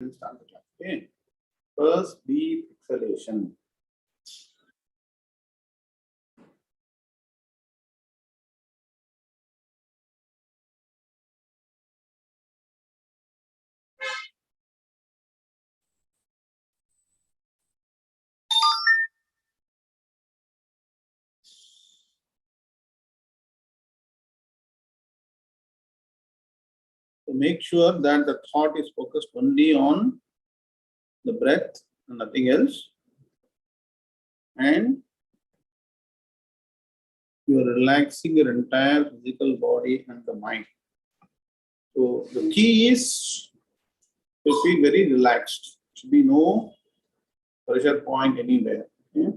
We'll start the class. Okay. First, deep exhalation. So make sure that the thought is focused only on the breath and nothing else. And you are relaxing your entire physical body and the mind. So the key is to be very relaxed. There should be no pressure point anywhere. Okay?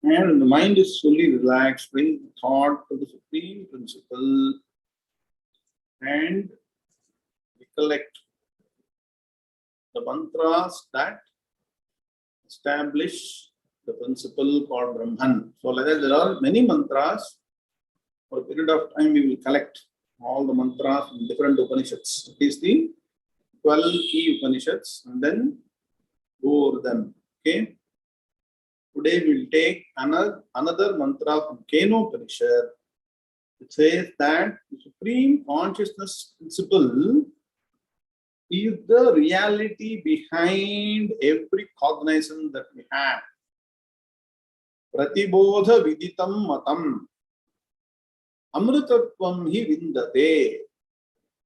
And when the mind is fully relaxed, bring the thought to the supreme principle and recollect the mantras that establish the principle called Brahman. So like that, there are many mantras. For a period of time, we will collect all the mantras in different Upanishads. It is the 12 key Upanishads and then go over them. Okay. Today we will take another mantra from Keno Upanishad. It says that the supreme consciousness principle is the reality behind every cognizance that we have. Pratibodha viditam matam amrutatvam hi vindate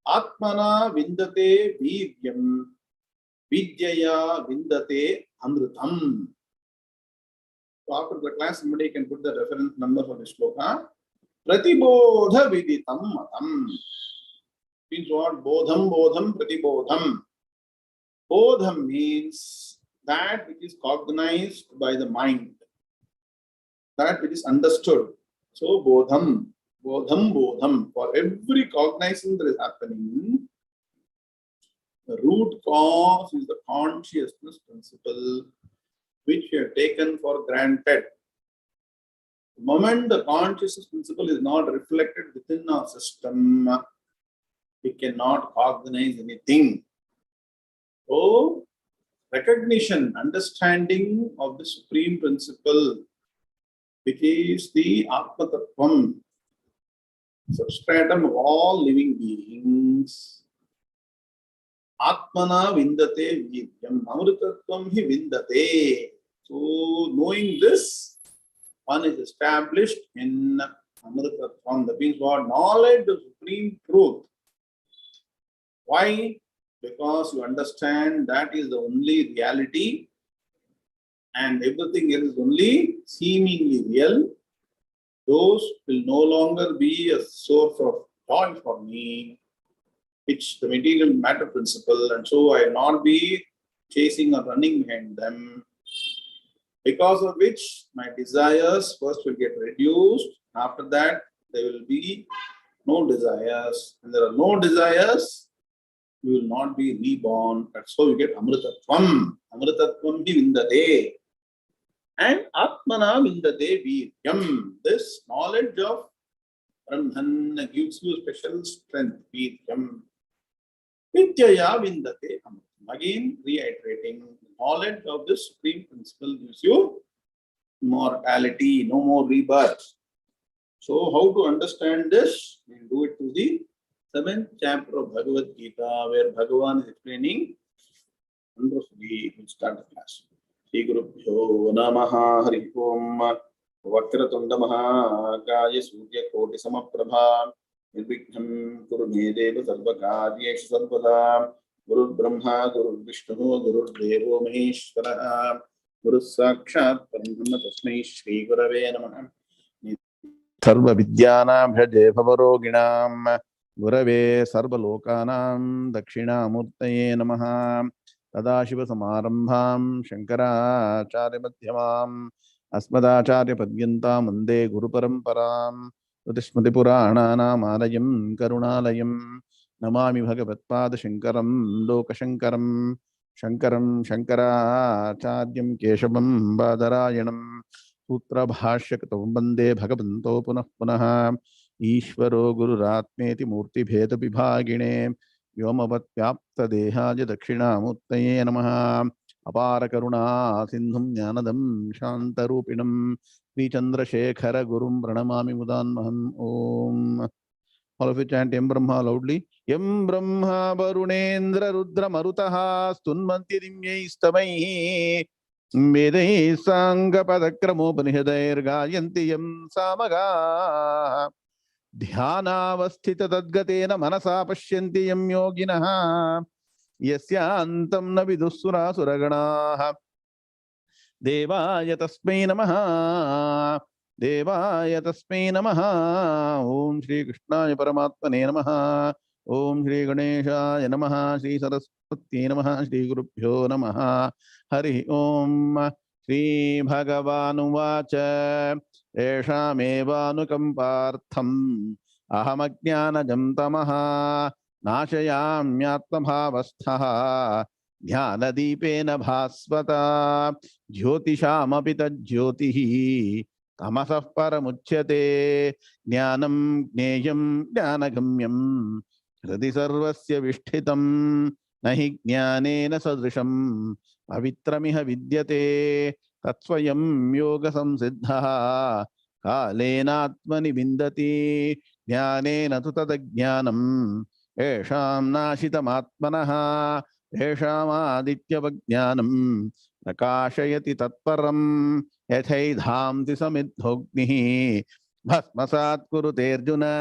atmana vindate vidyam vidyaya vindate amrutam. So after the class, somebody can put the reference number for the shloka. Pratibodha viditam matam. Means what? Bodham, bodham, pratibodham. Bodham means that which is cognized by the mind, that which is understood. So bodham, bodham, bodham. For every cognizing that is happening, the root cause is the consciousness principle, which we have taken for granted. The moment the consciousness principle is not reflected within our system, we cannot cognize anything. So, recognition, understanding of the supreme principle, which is the Atma Tattvam, substratum of all living beings. Atmana vindate vidyam, amrutatvam hi vindate. So, knowing this, one is established in amrutatvam. That means what? Knowledge of supreme truth. Why? Because you understand that is the only reality and everything else is only seemingly real. Those will no longer be a source of joy for me, which the material matter principle, and so I will not be chasing or running behind them, because of which my desires first will get reduced. After that, there will be no desires. When there are no desires, you will not be reborn. That's how you get Amrutatvam. Amrutatvam hi vindate. And Atmana vindate vidyam. This knowledge of Brahman gives you special strength. Vidyam. Vidyaya vindate amrutam. Again, reiterating, knowledge of this supreme principle gives you immortality, no more rebirth. So how to understand this? We'll do it to the 7th chapter of Bhagavad Gita, where Bhagavan is explaining wonderfully. We'll start the class. Shri Gurubhyo Namaha Hari Om Vakratunda Mahakaya Surya Koti Samaprabha Nirvighnan Kuru Me Deva Sarvakaryeshu Sarvada Guru Brahma Guru Vishnu Guru Devo Maheshwara Guru Sakshat Parabrahma Tasmai Shri Gurave Namaha Sarva Vidyanam Bhaje Bhavaroginam Gurave Sarva Lokanam Dakshinamurtaye Namaha Tadashiva Samarambham Shankaracharya Madhyamam Asmadacharya Padyantam Vande Guru Paramparam Udishmati Purananam Alayam Karunalayam Namami Bhagavatpada Shankaram Lokashankaram Shankaram Shankaracharyam Keshavam Badarayanam Sutra Bhashyakatam Vande Bhagavanto Punah Punah Ishvaro Gururatmeti Murti Bheda Vibhagine Vyomavat Vyapta Dehaja Dakshinamurtaye Namaha Apara Karuna Sindhum Jnanadam Shantarupinam Sri Chandrasekhara Gurum Pranamami Mudanmaham Om. All of you chant Yam Brahma loudly. Yam Brahma Varunendra Rudra Marutaha Stunmanti Dimyaistamai Vedai Sangha Padakramopanishadair Gayanti Yam Samaga Dhyanavasthita Tadgatena Manasa Pashyanti Yam Yoginaha Yasyantam na vidusura suraganaha Devaya tasmai namaha Devaya tasmai namaha Om Shri Krishnaya Paramatmane namaha Om Shri Ganeshaya namaha Shri Saraswati namaha Shri Gurubhyo namaha Hari Om Shri Bhagavanu Vacha Eshamevanukampartham Ahamajnanajam tamaha Nashayamyatmabhavasthaha Dhyanadipena bhasvata Jyotishamapita jyotihi Tamasah paramuchyate Jnanam gneyam jnanagamyam Hridi sarvasya vishthitam Nahi jnanena sadrisham Pavitramiha vidyate Tatsvayam yoga samsiddha Kalenatmani vindati Jnanena tu tadajnanam Esham nashitamatmanaha Esham adityavajnanam Prakashayati tatparam Yathaidhamti samidhognihi Bhasmasat kurute Arjuna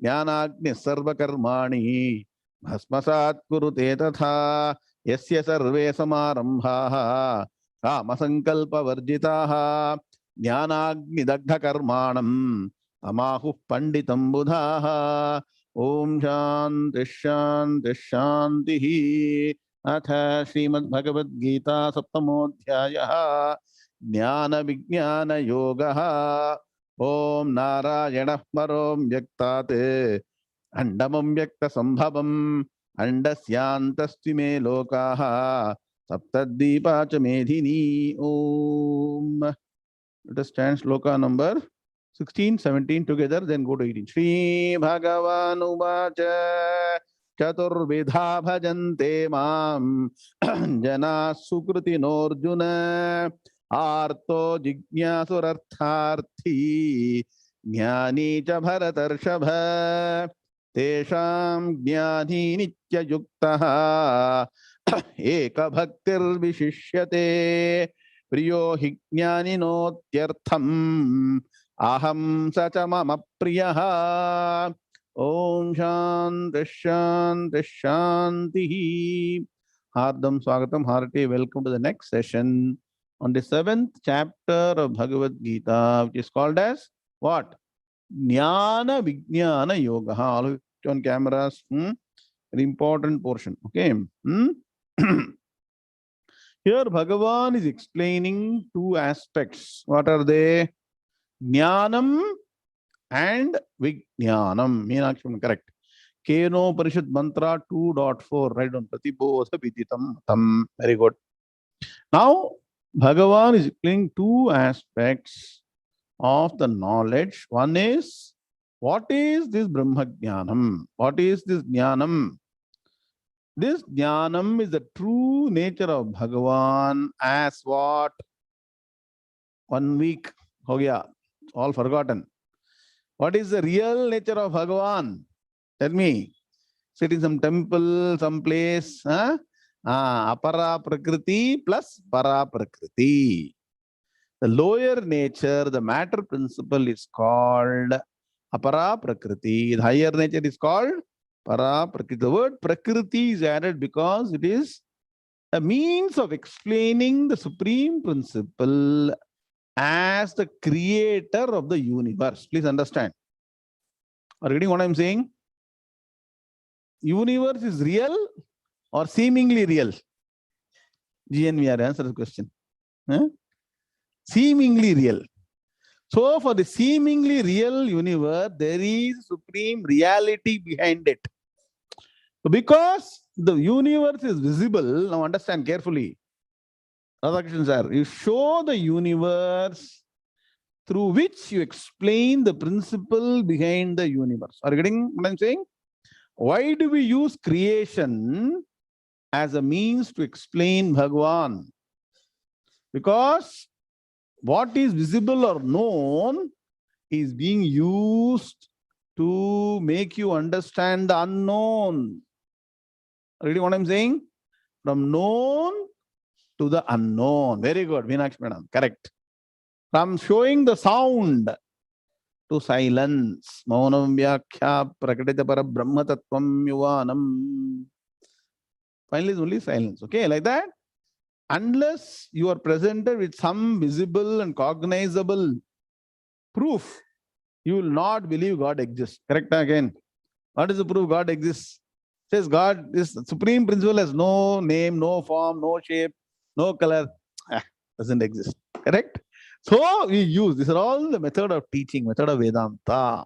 Jnanagni sarvakarmani Bhasmasat kurute tatha Yasya sarve samarambhaha Kamasankalpa varjitaha Jnanagni dagdha karmanam Amahu panditam budhaha Om Shanti Shanti Shanti Atha Srimad Bhagavad Gita Saptamodhyayaha Jnana Vijnana Yogaha Om Narayana Parom Vyaktate Andamam Vyakta Sambhavam Andasyantasvi me lokaha Saptadvipa cha medhini Om. Let us chant sloka number 16, 17 together, then go to 18. Shri Bhagavan Uvacha Chaturvidha bhajante mam Jana Sukruti Norjuna Arto Jignyasurartharthi Jnani cha Bharatarshabha Tesham Jnani Nitya Yuktaha Eka Bhaktir Vishishyate Priyo hi Jnaninotyartham Aham sacha mama priyaha Om Shanti Shanti Shanti. Hardam Swagatam, hearty welcome to the next session on the 7th chapter of Bhagavad Gita, which is called as what? Jnana Vijnana Yoga. All of you on cameras. An important portion. Okay. Here Bhagavan is explaining two aspects. What are they? Jnanam and Vijnanam. Meenakshi, correct. Keno Parishad Mantra 2.4. Right on. Pratibodha Viditam Tam. Very good. Now, Bhagavan is explaining two aspects of the knowledge. One is, what is this Brahma Jnanam? What is this Jnanam? This Jnanam is the true nature of Bhagavan as what? 1 week, ho gaya, all forgotten. What is the real nature of Bhagavan? Tell me. Sit in some temple, some place. Huh? Apara Prakriti plus Para Prakriti. The lower nature, the matter principle is called Apara Prakriti. The higher nature is called Para Prakriti. The word Prakriti is added because it is a means of explaining the supreme principle as the creator of the universe. Please understand. Are you getting what I'm saying? Universe is real or seemingly real? GNVR, answer the question. Huh? Seemingly real. So for the seemingly real universe, there is supreme reality behind it. So because the universe is visible, now understand carefully. Radhakrishnan sir, you show the universe through which you explain the principle behind the universe. Are you getting what I'm saying? Why do we use creation as a means to explain Bhagavan? Because what is visible or known is being used to make you understand the unknown. Are you getting what I'm saying? From known to the unknown. Very good, Meenakshi Madam. Correct. From showing the sound to silence. Maunam vyakya prakritita para brahma tattvam yuvanam. Finally, it's only silence. Okay, like that. Unless you are presented with some visible and cognizable proof, you will not believe God exists. Correct again. What is the proof God exists? It says God, this supreme principle has no name, no form, no shape, no color. Doesn't exist. Correct? So we use, these are all the method of teaching, method of Vedanta.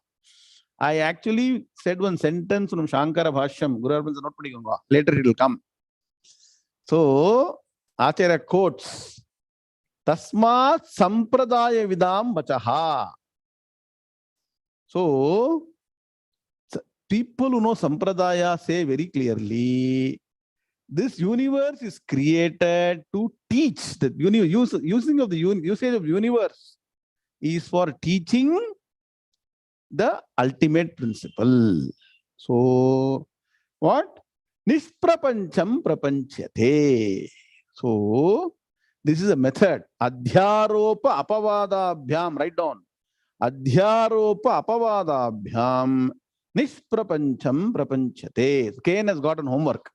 I actually said one sentence from Shankara Bhashyam. Guru Arvind, not padikonga. Later it will come. So, Acharya quotes, Tasmat Sampradaya Vidam Vachaha. So, people who know Sampradaya say very clearly, this universe is created to teach. The usage of universe is for teaching the ultimate principle. So, what? Nisprapancham prapanchate. So, this is a method. Adhyaropa apavadabhyam. Write down. Adhyaropa apavadabhyam nisprapancham prapanchate. Ken has got an homework.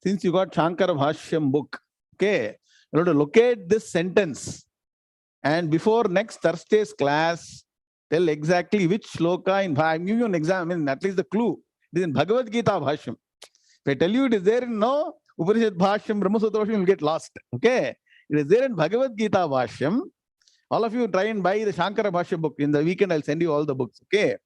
Since you got Shankara Bhashyam book, okay, you have to locate this sentence. And before next Thursday's class, tell exactly which shloka in I'm giving you an exam, I mean, at least the clue. It is in Bhagavad Gita Bhashyam. If I tell you it is there in no Upanishad Bhashyam, Brahma Sutra Bhashyam, you will get lost. Okay? It is there in Bhagavad Gita Bhashyam. All of you try and buy the Shankara Bhashyam book. In the weekend, I'll send you all the books. Okay?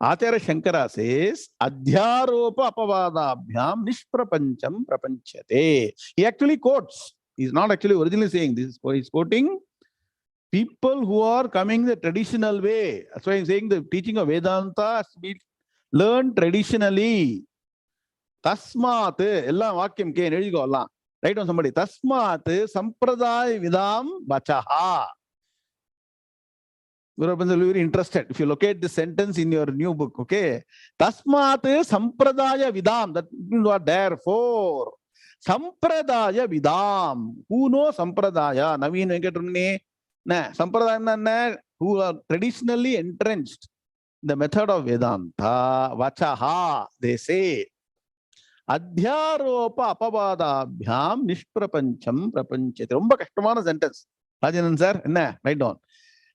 Acharya Shankara says, Adhyaropa apavadabhyam nishprapancham prapanchate. He actually quotes. He's not actually originally saying this. He's quoting people who are coming the traditional way. That's why I'm saying the teaching of Vedanta has to be learned traditionally. Tasmat, ella vakyam ke nedigo alla. Write on somebody. Tasmat sampradaya vidam vachaha. Guru Arvind will be very interested if you locate this sentence in your new book. Okay. Tasmat sampradaya vidam. That means what? Therefore. Sampradaya vidam. Who knows sampradaya? Naveen Venkatamani. Nah. Sampradaya who are traditionally entrenched the method of Vedanta. Vachaha. They say. Adhyaropa apavadabhyam nishprapancham prapanchate. Romba kashtamana sentence. Rajanan sir, enna? Write down.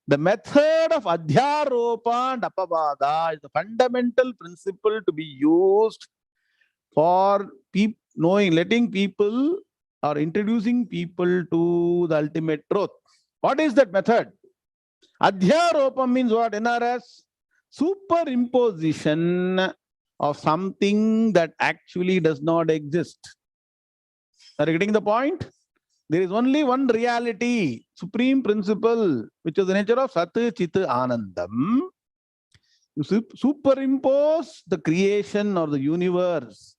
The method of adhyaropa and apavada is the fundamental principle to be used for letting people or introducing people to the ultimate truth. What is that method? Adhyaropa means what? NRS? Superimposition of something that actually does not exist. Are you getting the point? There is only one reality, supreme principle, which is the nature of Sat Chit Anandam. You superimpose the creation or the universe,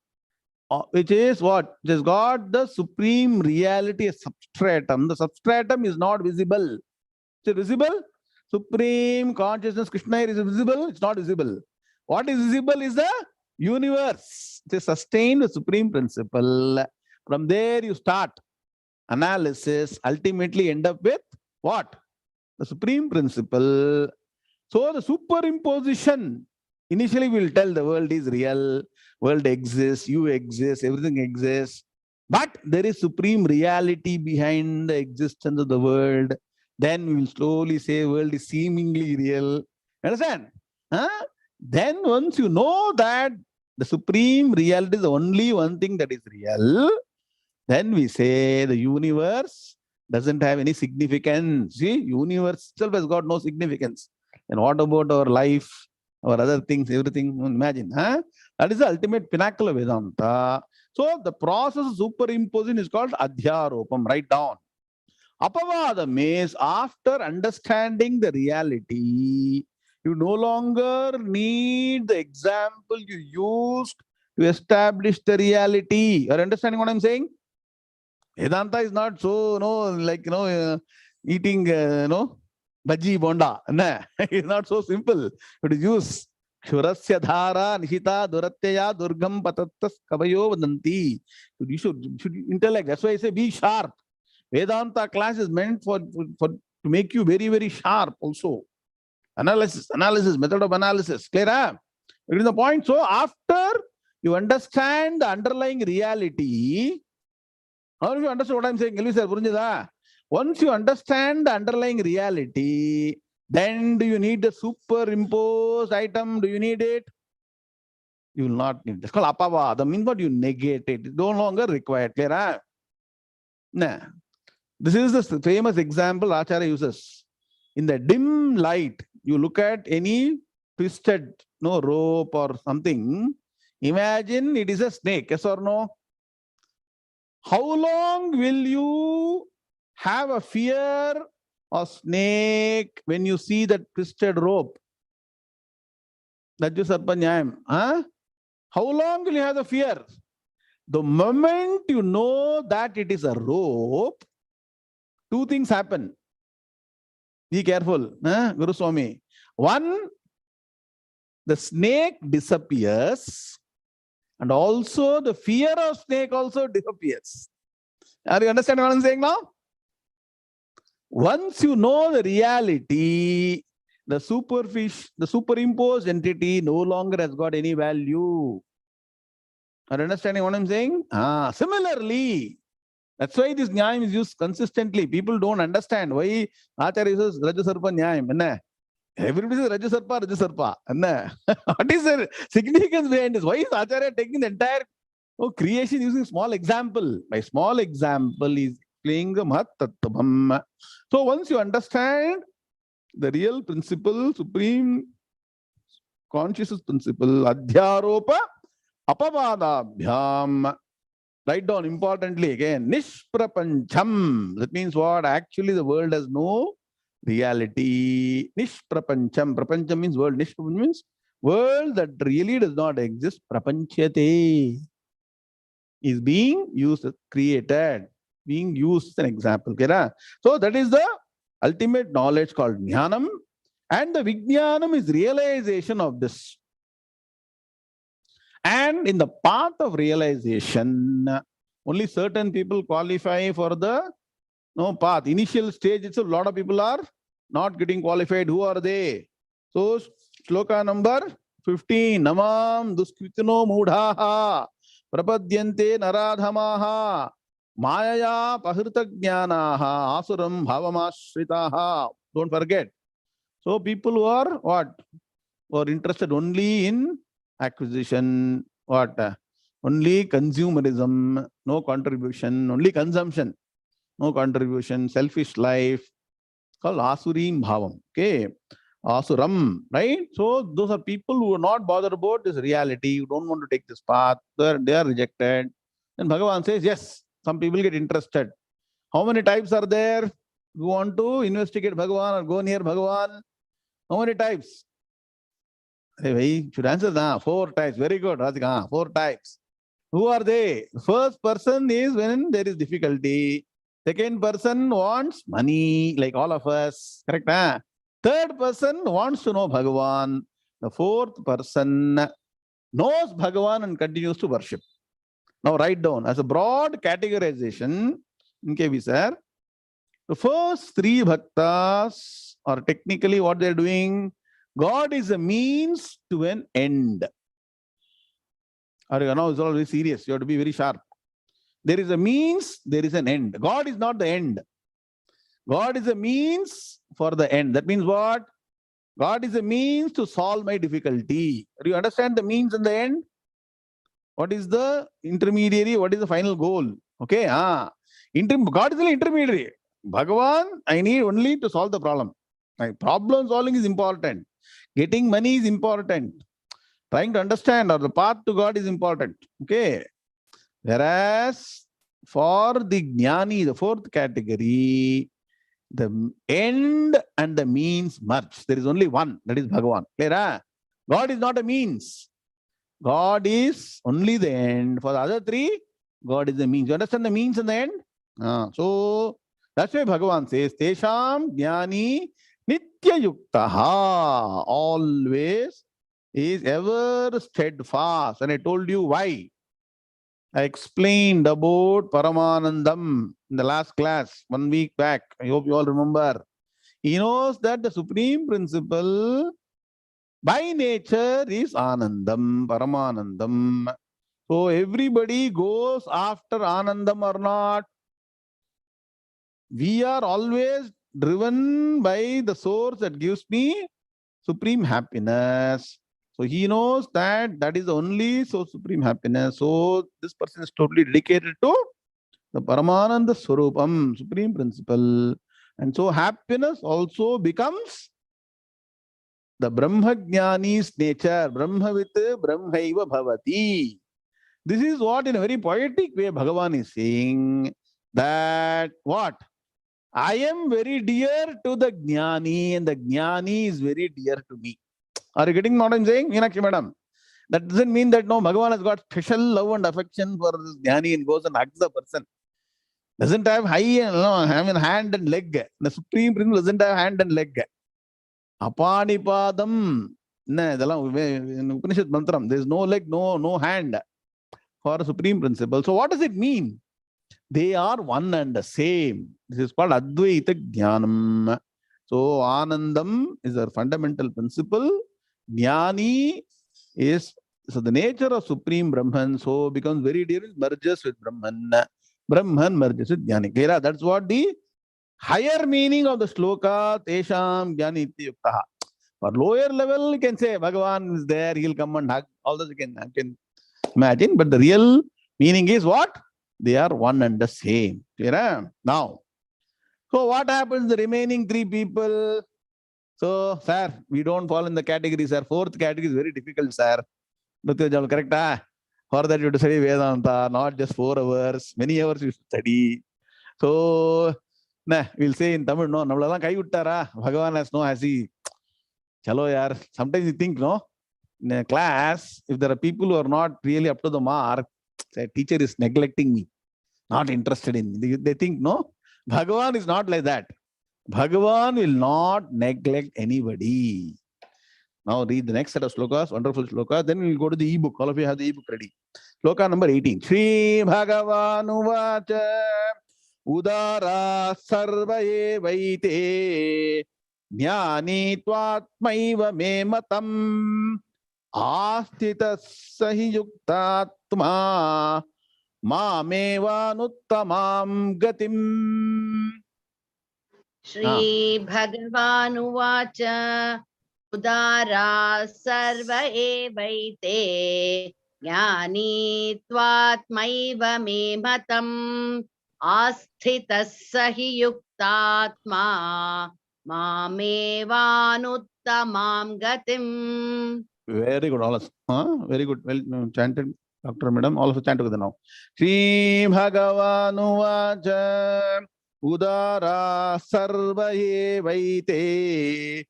which is what? It has got the supreme reality as substratum. The substratum is not visible. Is it visible? Supreme consciousness, Krishna is visible? It's not visible. What is visible is the universe. It's a sustained supreme principle. From there you start analysis, ultimately end up with what? The supreme principle. So the superimposition, initially we will tell the world is real, world exists, you exist, everything exists. But there is supreme reality behind the existence of the world. Then we will slowly say world is seemingly real. Understand? Huh? Then once you know that the supreme reality is the only one thing that is real, then we say the universe doesn't have any significance. See, universe itself has got no significance. And what about our life, our other things, everything? Imagine, huh? That is the ultimate pinnacle of Vedanta. So the process of superimposition is called adhyaropam. Write down. Apavadam is after understanding the reality, you no longer need the example you used to establish the reality. Are you understanding what I'm saying? Vedanta is not so, eating, bhaji bonda. No, it's not so simple. It is use Shurasya dhara nishita duratyaya durgam patattas kavayo vadanti. You should intellect. That's why I say be sharp. Vedanta class is meant to make you very, very sharp also. Analysis, method of analysis. Clear? Huh? It is the point. So after you understand the underlying reality, how do you understand what I'm saying? Once you understand the underlying reality, then do you need the superimposed item? Do you need it? You will not need it. It's called apavada. Means what? You negate it. It's no longer required. Clear? Huh? Nah. This is the famous example Acharya uses. In the dim light, you look at any twisted rope or something. Imagine it is a snake. Yes or no? How long will you have a fear of snake when you see that twisted rope? That's just Sarpanyayam. Huh? How long will you have the fear? The moment you know that it is a rope, two things happen. Be careful, Guru Swami. One, the snake disappears, and also the fear of snake also disappears. Are you understanding what I'm saying now? Once you know the reality, the superimposed entity no longer has got any value. Are you understanding what I'm saying? Similarly, that's why this Nyayam is used consistently. People don't understand why Acharya uses Rajasarpa Nyayam. Everybody says Rajasarpa. What is the significance behind this? Why is Acharya taking the entire creation using small example? By small example is playing the Mahat Tattvam. So once you understand the real principle, supreme consciousness principle, Adhyaropa Apavadabhyam. Write down importantly again, Nishprapancham. That means what? Actually, the world has no reality. Nishprapancham. Prapancham means world. Nishprapancham means world that really does not exist. Prapanchate is being used, created, being used as an example. Okay? So that is the ultimate knowledge called Jnanam. And the Vijnanam is realization of this. And in the path of realization, only certain people qualify for the path. Initial stage, it's a lot of people are not getting qualified. Who are they? So, shloka number 15. Namam duskritino mudhaha prapadyante naradhamaha mayaya pahrita jnanaha asuram bhavamashritaha. Don't forget. So, people who are what? Who are interested only in acquisition, only consumerism, no contribution, only consumption, no contribution, selfish life, called Asurim Bhavam. Okay, Asuram, right? So those are people who are not bothered about this reality, who don't want to take this path, they are rejected. And Bhagavan says, yes, some people get interested. How many types are there who want to investigate Bhagavan or go near Bhagavan? How many types? Hey, should answer that. 4 types. Very good, Radhika. 4 types. Who are they? First person is when there is difficulty. Second person wants money, like all of us. Correct? Huh? Third person wants to know Bhagavan. The fourth person knows Bhagavan and continues to worship. Now write down as a broad categorization, in KB sir, the first three bhaktas are technically what they're doing. God is a means to an end. Now it's all very serious. You have to be very sharp. There is a means, there is an end. God is not the end. God is a means for the end. That means what? God is a means to solve my difficulty. Do you understand the means and the end? What is the intermediary? What is the final goal? Okay. God is the intermediary. Bhagavan, I need only to solve the problem. Problem solving is important. Getting money is important. Trying to understand or the path to God is important. Okay. Whereas for the Gnani, the fourth category, the end and the means merge. There is only one, that is Bhagavan. Clear? Huh? God is not a means. God is only the end. For the other three, God is the means. You understand the means and the end? So that's why Bhagavan says, Tesham Gnani Nitya Yuktaha. Always is ever steadfast. And I told you why. I explained about Paramanandam in the last class 1 week back. I hope you all remember. He knows that the supreme principle by nature is Anandam, Paramanandam. So everybody goes after Anandam or not. We are always driven by the source that gives me supreme happiness. So he knows that that is only so supreme happiness. So this person is totally dedicated to the Paramananda Swarupam, supreme principle. And so happiness also becomes the Brahma Jnani's nature. Brahmavit Brahmaiva Bhavati. This is what in a very poetic way Bhagavan is saying, that what? I am very dear to the Gnani and the Gnani is very dear to me. Are you getting what I'm saying, Meenakshi madam? That doesn't mean that no, Bhagavan has got special love and affection for this Gnani and goes and hugs the person. Doesn't have hand and leg. The supreme principle doesn't have hand and leg. Apanipadam. In Upanishad mantram, there is no leg, no hand for a supreme principle. So what does it mean? They are one and the same. This is called Advaita Jnanam. So Anandam is a fundamental principle. Jnani is the nature of Supreme Brahman. So becomes very dear, merges with Brahman. Brahman merges with Jnani. Clear? That's what the higher meaning of the sloka, Tesham Jnani Ityuktaha. For lower level, you can say Bhagavan is there, he'll come and hug. All this you can imagine. But the real meaning is what? They are one and the same. Clear? Now, so what happens to the remaining three people? So, sir, we don't fall in the category, sir. Fourth category is very difficult, sir. Correct? For that you have to study Vedanta, not just 4 hours. Many hours you study. So, we'll say in Tamil, no, Namladan kai uttara. Bhagavan has no, has he? Chalo yaar. Sometimes you think, no, in a class, if there are people who are not really up to the mark, the teacher is neglecting me, not interested in me. They think, no, Bhagavan is not like that. Bhagavan will not neglect anybody. Now read the next set of slokas, wonderful slokas. Then we'll go to the e-book. All of you have the e-book ready. Sloka number 18. Shri Bhagavanu Vacha Udara Sarva Evaite Jnani Tvatmaiva Me Matam Astita Sahi Yuktatma Mamevanuttamam Gatim. Shri Bhagavanuvacha Udara Sarva Evaite Gnani Tvatmaiva Me Matam Asthitas Sahi Yuktatma Mamevanuttamam Gatim. Very good, all of us. Very good. Well chanted, Dr. Madam. All of us chant together now. Shri Bhagavanu Vacha Udara Sarva Evaite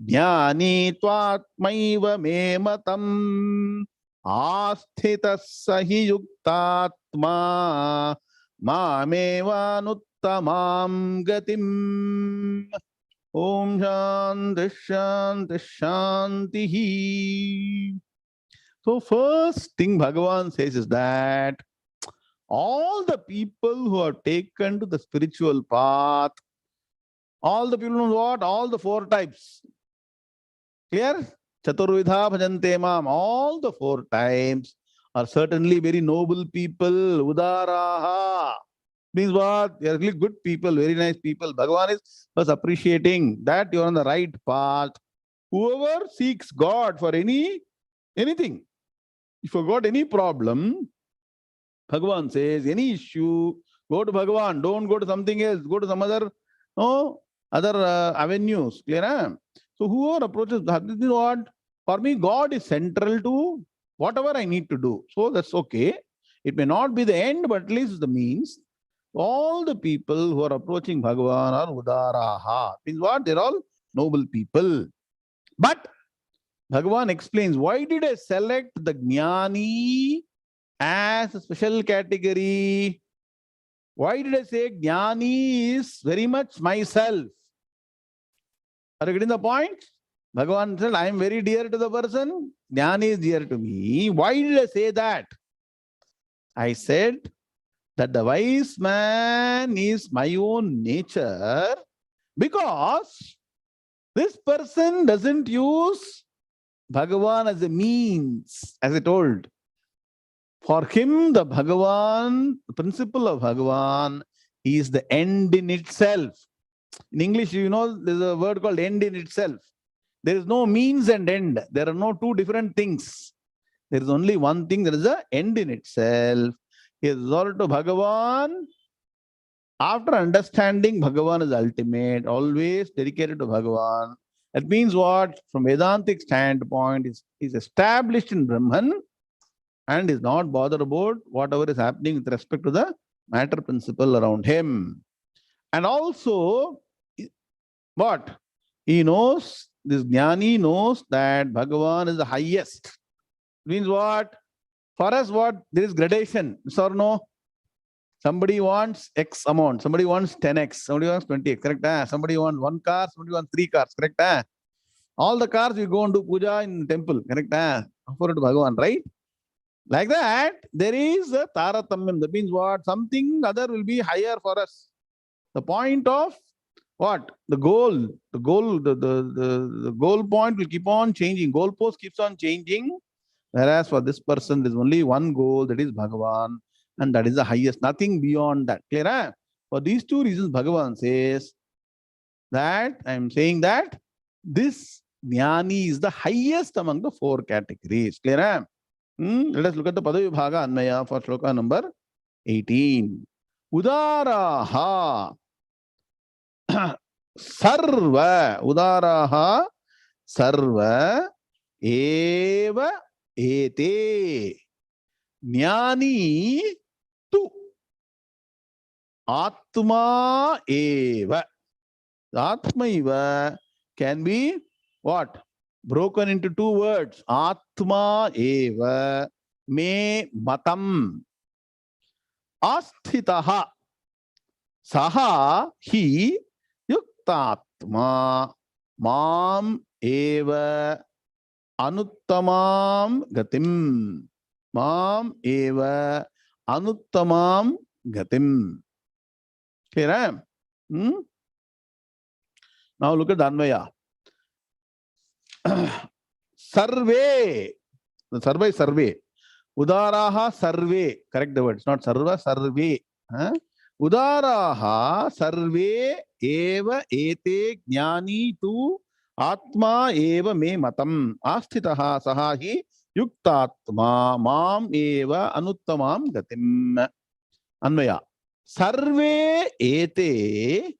Jnani Tvatmaiva Me Matam Asthitas Sahi Yuktatma Mamevanuttamam anuttamam gatim. Om Shanti Shanti Shanti. So first thing Bhagavan says is that all the people who have taken to the spiritual path, all the people know what? All the four types. Clear? Chaturvidha bhajante mam. All the four types are certainly very noble people. Udaraha. Means what? They are really good people, very nice people. Bhagavan is first appreciating that you are on the right path. Whoever seeks God for anything, if you got any problem, Bhagavan says, any issue, go to Bhagavan. Don't go to something else. Go to some other, avenues. Clear? Huh? So whoever approaches, this is what? For me, God is central to whatever I need to do. So that's okay. It may not be the end, but at least the means. All the people who are approaching Bhagavan are udaraha. Means what? They're all noble people. But Bhagavan explains, why did I select the Gnani as a special category? Why did I say Gnani is very much myself? Are you getting the point? Bhagavan said, I am very dear to the person. Gnani is dear to me. Why did I say that? I said that the wise man is my own nature because this person doesn't use Bhagavan as a means, as I told. For him, the Bhagavan, the principle of Bhagavan is the end in itself. In English, there's a word called end in itself. There is no means and end. There are no two different things. There is only one thing, there is an end in itself. He is resolved to Bhagavan. After understanding Bhagavan is ultimate, always dedicated to Bhagavan. That means what? From Vedantic standpoint, is established in Brahman and is not bothered about whatever is happening with respect to the matter principle around him. And also, what? He knows, this Gnani knows that Bhagavan is the highest. Means what? For us, what? There is gradation, yes or no? Somebody wants X amount, somebody wants 10X, somebody wants 20X, correct? Somebody wants 1 car, somebody wants 3 cars, correct? All the cars we go and do puja in temple, correct? Offer it to Bhagavan, right? Like that, there is a taratamyam. That means what? Something other will be higher for us. The point of what? The goal. The goal point will keep on changing. Goalpost keeps on changing. Whereas for this person, there is only one goal, that is Bhagavan. And that is the highest. Nothing beyond that. Clear? Huh? For these two reasons, Bhagavan says that I am saying that this Gnani is the highest among the 4 categories. Clear? Huh? Let us look at the Padavibhaga Anmaya for shloka number 18. Udaraha sarva. Udaraha sarva eva ete. Gnani tu atma eva. Atma eva can be what? Broken into 2 words. Atma eva me matam. Asthitaha saha hi yuktatma mam eva anuttamam gatim. Mam eva anuttamam gatim. Clear? Now look at the Anvaya. Sarve. The sarva is sarve. Udaraha sarve. Correct the word. It's not sarva, sarve. Udaraha sarve eva ete gnani tu atma eva me matam. Asthitaha sahahi yuktatma mam eva anuttamam gatim. Anvaya. Sarve ete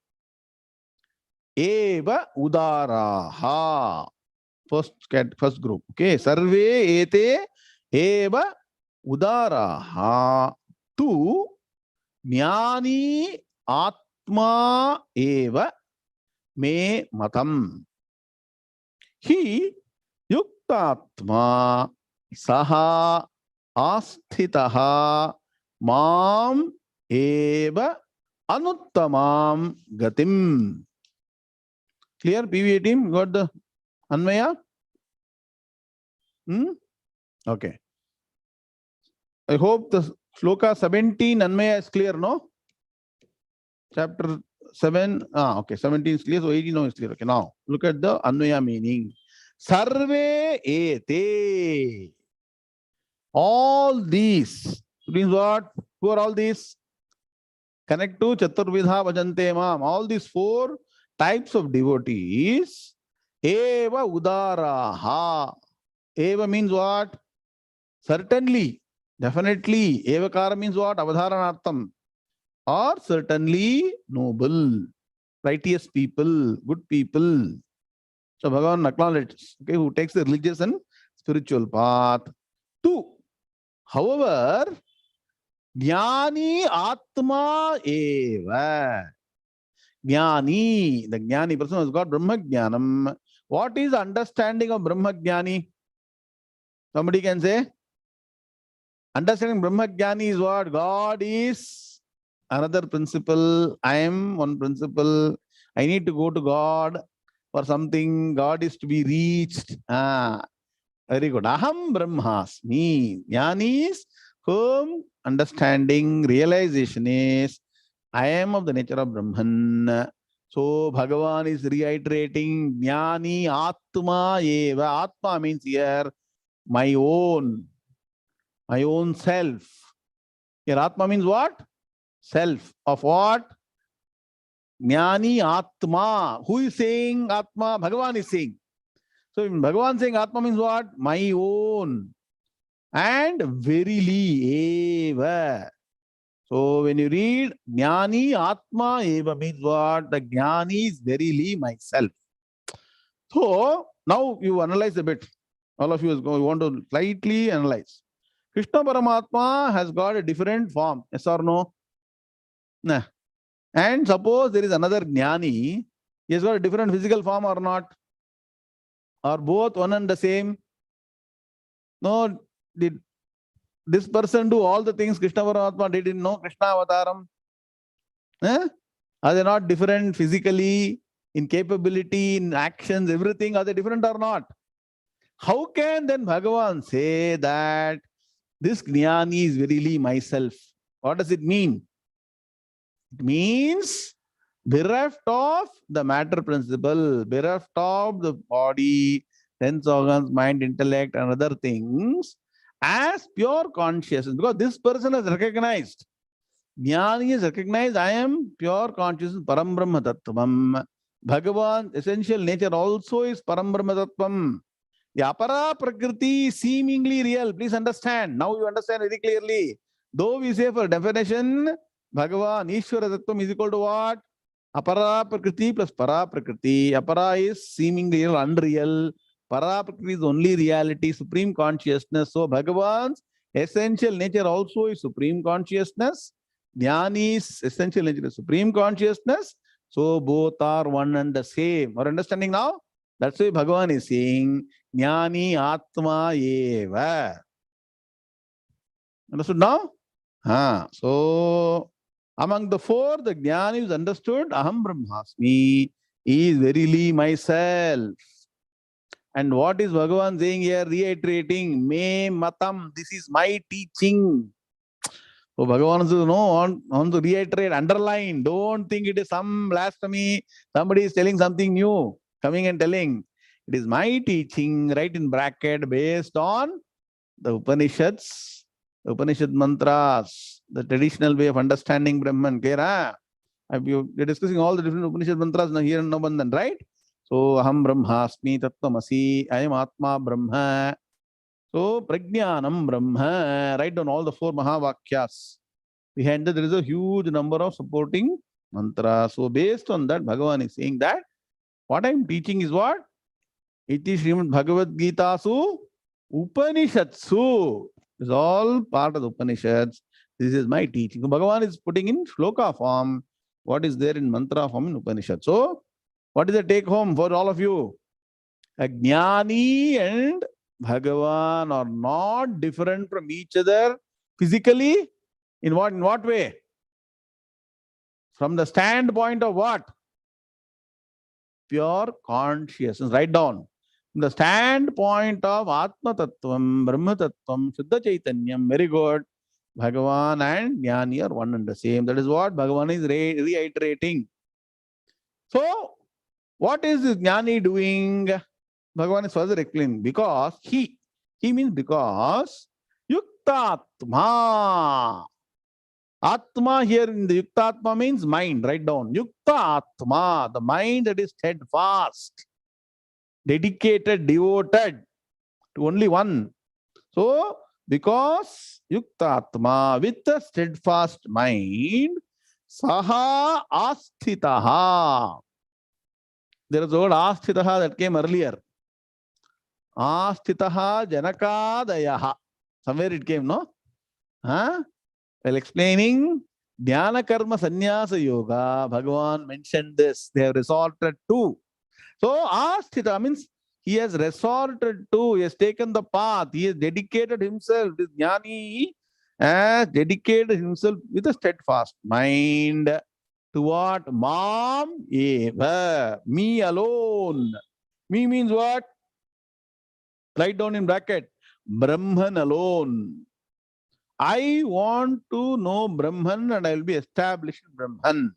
eva udaraha. First group. Okay. Sarve ete eva udaraha tu gnani atma eva me matam. Hi yuktatma saha asthitaha mam eva Anuttamam gatim. Clear, PVA team? Got the Anvaya? Okay. I hope the Shloka 17 Anvaya is clear, no? Chapter 7. Okay. 17 is clear. So 18 now is clear. Okay. Now look at the Anvaya meaning. Sarve ete. All these. Means what? Who are all these? Connect to Chaturvidha Bhajante Mam. All these 4 types of devotees. Eva udaraha. Eva means what? Certainly. Definitely. Evakara means what? Avadharanartham. Or certainly noble. Righteous people. Good people. So Bhagavan acknowledges. Okay, who takes the religious and spiritual path. 2. However, Gnani Atma Eva. Gnani, the Gnani person has got Brahma Jnanam. What is the understanding of Brahma Jnani? Somebody can say? Understanding Brahma Jnani is what? God is another principle. I am one principle. I need to go to God for something. God is to be reached. Very good. Aham Brahmasmi. Jnani is whom understanding, realization is I am of the nature of Brahman. So Bhagavan is reiterating Gnani Atma Eva. Atma means here my own self. Here Atma means what? Self. Of what? Gnani Atma. Who is saying Atma? Bhagavan is saying. So Bhagavan saying Atma means what? My own. And verily eva. So when you read Gnani Atma Eva means what? The Gnani is verily myself. So now you analyze a bit. All of you want to slightly analyze. Krishna Paramatma has got a different form. Yes or no? Nah. And suppose there is another Gnani. He has got a different physical form or not? Or both one and the same? No. Did this person do all the things Krishna Paramatma didn't know? Krishna Avataram? Are they not different physically, in capability, in actions, everything? Are they different or not? How can then Bhagavan say that this Gnani is verily myself? What does it mean? It means bereft of the matter principle, bereft of the body, sense organs, mind, intellect, and other things, as pure consciousness. Because this person has recognized, Gnani has recognized, I am pure consciousness, Param Brahma Tattvam. Bhagavan's essential nature also is Param Brahma Tattvam. The apara prakriti is seemingly real. Please understand. Now you understand very clearly. Though we say for definition, Bhagavan, Ishvara Tattvam is equal to what? Apara prakriti plus para prakriti. Apara is seemingly real, unreal. Para prakriti is only reality, supreme consciousness. So Bhagavan's essential nature also is supreme consciousness. Jnani's essential nature is supreme consciousness. So both are one and the same. Are understanding now? That's why Bhagavan is saying Gnani Atma Eva. Understood now? So among the 4, the Gnani is understood. Aham Brahmasmi is verily myself. And what is Bhagavan saying here? Reiterating, Me Matam, this is my teaching. So Bhagavan says, no, want to reiterate, underline. Don't think it is some blasphemy. Somebody is telling something new, coming and telling. It is my teaching, right in bracket, based on the Upanishads, the Upanishad mantras, the traditional way of understanding Brahman. We're discussing all the different Upanishad mantras now here and now, right? So, Aham Brahmasmi Tattvamasi, I am Atma Brahma. So, Prajnanam Brahma. Write down all the 4 Mahavakyas. Behind that, there is a huge number of supporting mantras. So, based on that, Bhagavan is saying that what I am teaching is what? Iti Srimad Bhagavad Gita Su Upanishatsu. It's all part of the Upanishads. This is my teaching. So Bhagavan is putting in shloka form what is there in mantra form in Upanishad. So, what is the take home for all of you? A Gnani and Bhagavan are not different from each other physically. In what way? From the standpoint of what? Pure consciousness. Write down. From the standpoint of Atma Tattvam, Brahma Tattvam, Shuddha Chaitanyam, very good. Bhagavan and Gnani are one and the same. That is what Bhagavan is reiterating. So, what is this Gnani doing? Bhagavan is further explaining. Because he means because Yuktatma. Atma here in the Yuktatma means mind. Write down. Yukta Atma, the mind that is steadfast, dedicated, devoted to only one. So, because Yuktatma, with a steadfast mind, Saha Asthitaha. There is the word Asthitaha that came earlier. Asthitaha Janakadayaha. Somewhere it came, no? Huh? While explaining Dhyana Karma Sannyasa Yoga, Bhagavan mentioned this. They have resorted to. So, Asthita means he has resorted to, he has taken the path, he has dedicated himself. This Gnani has dedicated himself with a steadfast mind to what? Mam eva, me alone. Me means what? Write down in bracket. Brahman alone. I want to know Brahman and I will be established in Brahman.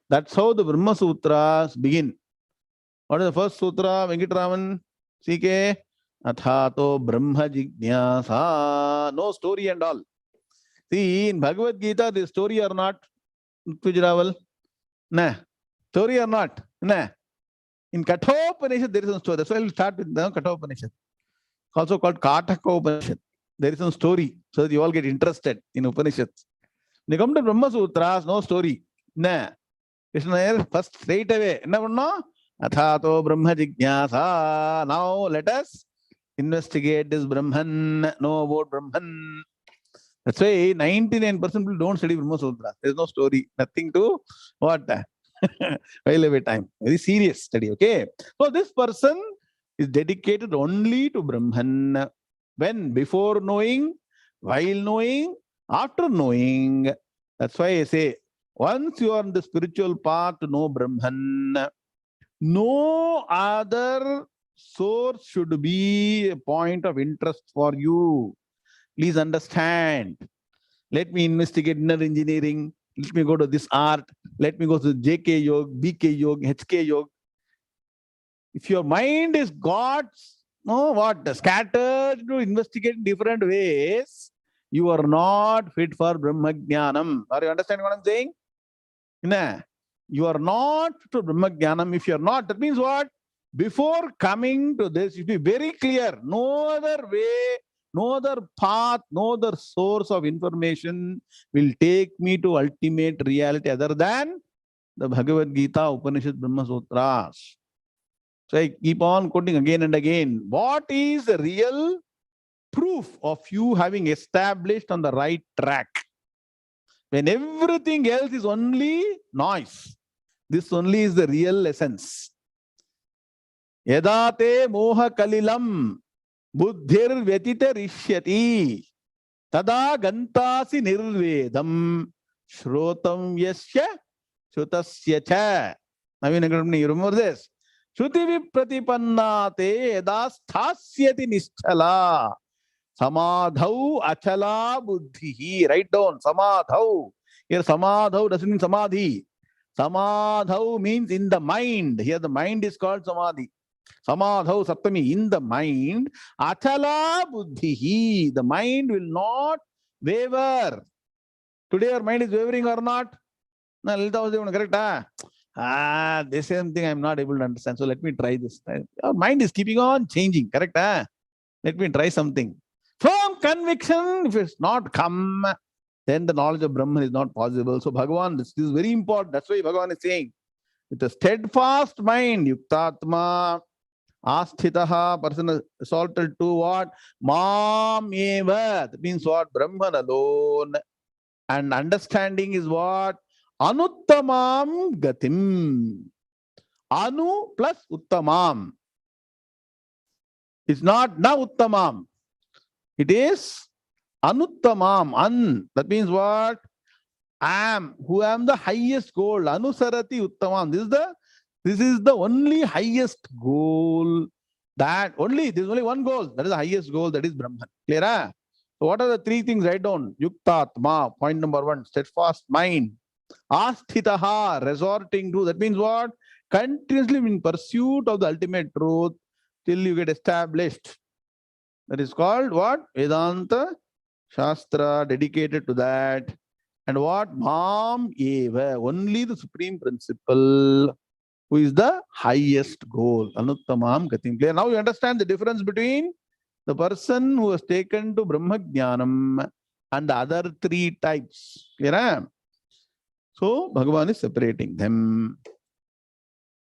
That's how the Brahma Sutras begin. What is the first sutra, Venkatraman? CK? Athato Brahma Jignasa. No story and all. See, in Bhagavad Gita, there is story or not? Pujraval? Nah. Story or not? Nah. In Kathopanishad, there is no story. That's why we'll start with the Kathopanishad. Also called Kathakopanishad. There is no story. So that you all get interested in Upanishads. When you come to Brahma Sutras, no story. Nah. Krishna first straight away. No? Athato Brahma Jignasa. Now let us investigate this Brahman, know about Brahman. That's why 99% people don't study Brahma Sutra. There's no story, nothing to what? While away time. Very serious study, okay? So this person is dedicated only to Brahman. When? Before knowing, while knowing, after knowing. That's why I say, once you are on the spiritual path to know Brahman, no other source should be a point of interest for you. Please understand. Let me investigate inner engineering. Let me go to this art. Let me go to JK Yoga, BK Yoga, HK Yoga. If your mind is God's, scattered to investigate in different ways, you are not fit for Brahma Jnanam. Are you understanding what I'm saying? Nah. You are not to Brahma Jnanam. If you are not, that means what? Before coming to this, you be very clear. No other way, no other path, no other source of information will take me to ultimate reality other than the Bhagavad Gita, Upanishad, Brahma Sutras. So I keep on quoting again and again. What is the real proof of you having established on the right track? When everything else is only noise. This only is the real essence. Yadate moha kalilam buddhir vyatita rishyati tada gantasi nirvedam shrotam yasya shrutasya cha. Naveen, you remember this? Shruti vipratipannate yada sthasyati nischala samadhau achala buddhihi. Write down samadhau. Here samadhau doesn't mean samadhi. Samadhau means in the mind. Here the mind is called samadhi. Samadhau saptami, in the mind. Achala buddhihi. The mind will not waver. Today our mind is wavering or not? No, correct? This same thing I'm not able to understand. So let me try this. Our mind is keeping on changing. Correct? Let me try something. Firm conviction, if it's not come, then the knowledge of Brahman is not possible. So Bhagavan, this is very important. That's why Bhagavan is saying, with a steadfast mind, Yuktatma, Asthitaha, person assaulted to what? Mam eva. That means what? Brahman alone. And understanding is what? Anuttamam gatim. Anu plus uttamam. It's not na uttamam. It is anuttamam. That means what? who am the highest goal. Anusarati uttamam. This is the only highest goal. There's only one goal. That is the highest goal. That is Brahman. Clear? Huh? So what are the three things? Write down. Yuktatma. Point number 1. Steadfast mind. Asthitaha. Resorting to. That means what? Continuously in pursuit of the ultimate truth till you get established. That is called what? Vedanta Shastra, dedicated to that. And what? Mam eva. Only the supreme principle, who is the highest goal. Anuttamam gatim. Clear? Now you understand the difference between the person who has taken to Brahma Jnanam and the other three types. Clear? So Bhagavan is separating them.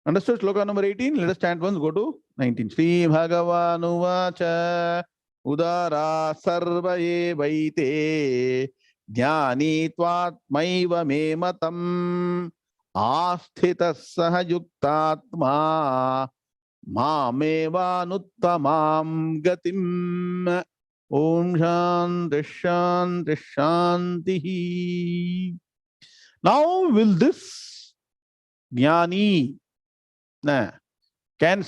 Understood? Shloka number 18. Let us chant once. Go to 19. Shri Bhagavanu Vacha Udara Sarva Evaite Jnani Tvatmaiva Me Matam Asthita Saha Yuktatma Mameva Nuttamam Gatim. Om Shanti Shanti Shanti. Now will this Gnani can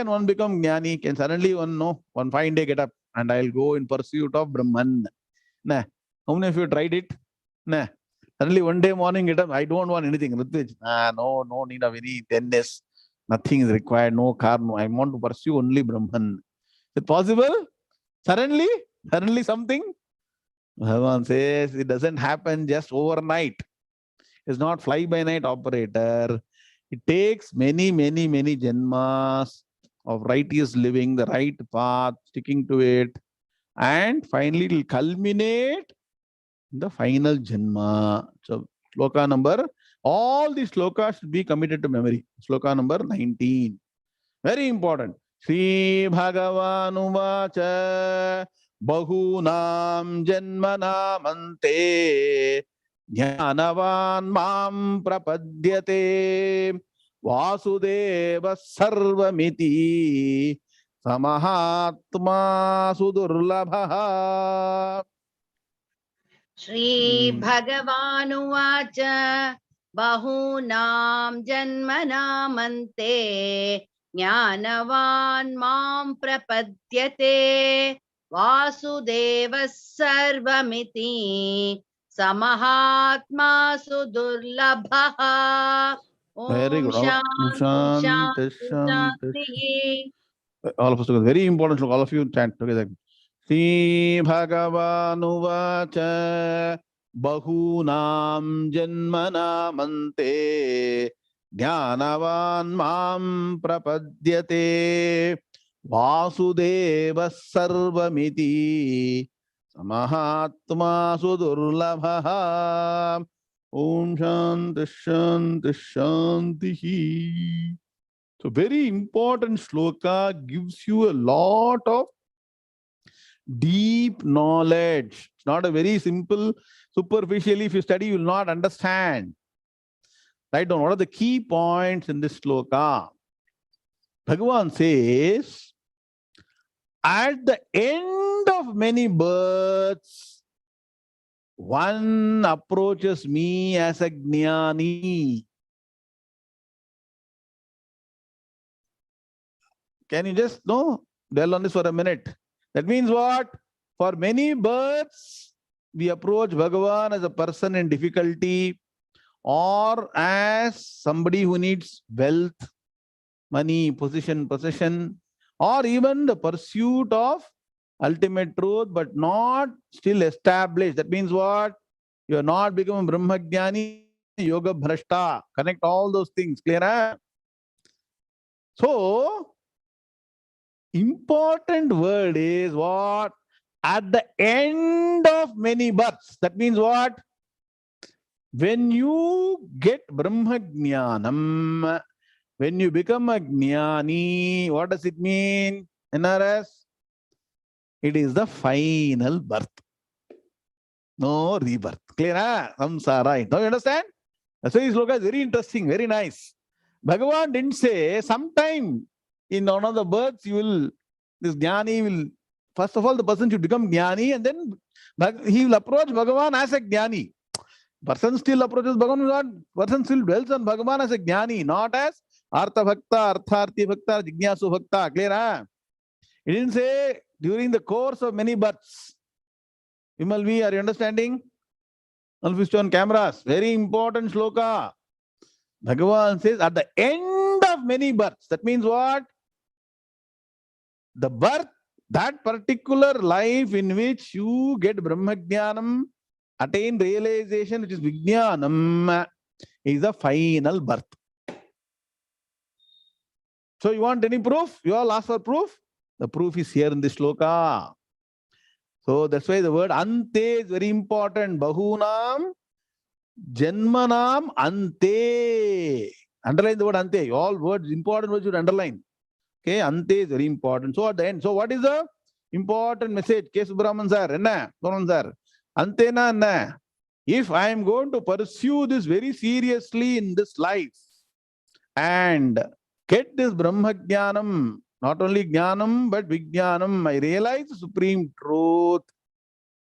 one become Gnani? Can suddenly one fine day get up and I'll go in pursuit of Brahman? Nah. How many of you tried it? Nah. Suddenly one day morning get up, I don't want anything. No need of any tennis. Nothing is required. No car. No. I want to pursue only Brahman. Is it possible? Suddenly something? Bhagavan says it doesn't happen just overnight. It's not fly-by-night operator. It takes many janmas of righteous living, the right path, sticking to it, and finally it will culminate in the final janma. So, shloka number, all these shlokas should be committed to memory. Shloka number 19. Very important. Shri Bhagavanu Vacha Bahunam Janmanamante Jnanavan Mam Prapadyate Vasudeva Sarvamiti Samahatma Sudurlabha. Shri Bhagavanuvacha Bahunam Janmanamante Jnanavan Mam Prapadyate Vasudeva Sarvamiti Samahatma Sudurlabha. Very Om good. Shanti, Shanti Shanti Shanti. Shanti. All of us together. Very important. All of you chant together. Shri Bhagavanu Vacha Bahunam Janmanamante Jnanavan Mam Prapadyate Vasudeva Sarvamiti Samahatma Sudurlabha. Om Shanti Shanti Shanti. So very important shloka, gives you a lot of deep knowledge. It's not a very simple, superficially, if you study, you will not understand. Write down what are the key points in this shloka. Bhagavan says, at the end of many births, one approaches me as a Gnani. Can you just dwell on this for a minute? That means what? For many births, we approach Bhagavan as a person in difficulty or as somebody who needs wealth, money, possession, or even the pursuit of ultimate truth, but not still established. That means what? You are not become a Brahmajnani, Yoga Bhrashta. Connect all those things. Clear? Huh? So, important word is what? At the end of many births. That means what? When you get Brahma Jnanam, when you become a Gnani, what does it mean? NRS? It is the final birth. No rebirth. Clear? Huh? Samsara. Now you understand? That's why this sloka is very interesting, very nice. Bhagavan didn't say sometime in one of the births this Gnani will, first of all, the person should become Gnani and then he will approach Bhagavan as a Gnani. Person still approaches Bhagavan God. Person still dwells on Bhagavan as a Gnani, not as Artha Bhakta, Artharthi Bhakta, Jignasu Bhakta. Clear? Huh? It didn't say during the course of many births. Vimal V, are you understanding? On cameras. Very important shloka. Bhagavan says at the end of many births. That means what? The birth, that particular life in which you get Brahmajnanam, attain realization, which is Vijnanam, is the final birth. So you want any proof? You all ask for proof? The proof is here in this shloka. So that's why the word ante is very important. Bahunam janmanam ante. Underline the word ante. All words, important words, you underline. Okay, ante is very important. So at the end, so what is the important message? K. Subramanian sir, enna? Subramanian sir, ante na enna? If I am going to pursue this very seriously in this life and get this Brahma Jnanam, not only Jnanam but Vijnanam, I realize the supreme truth.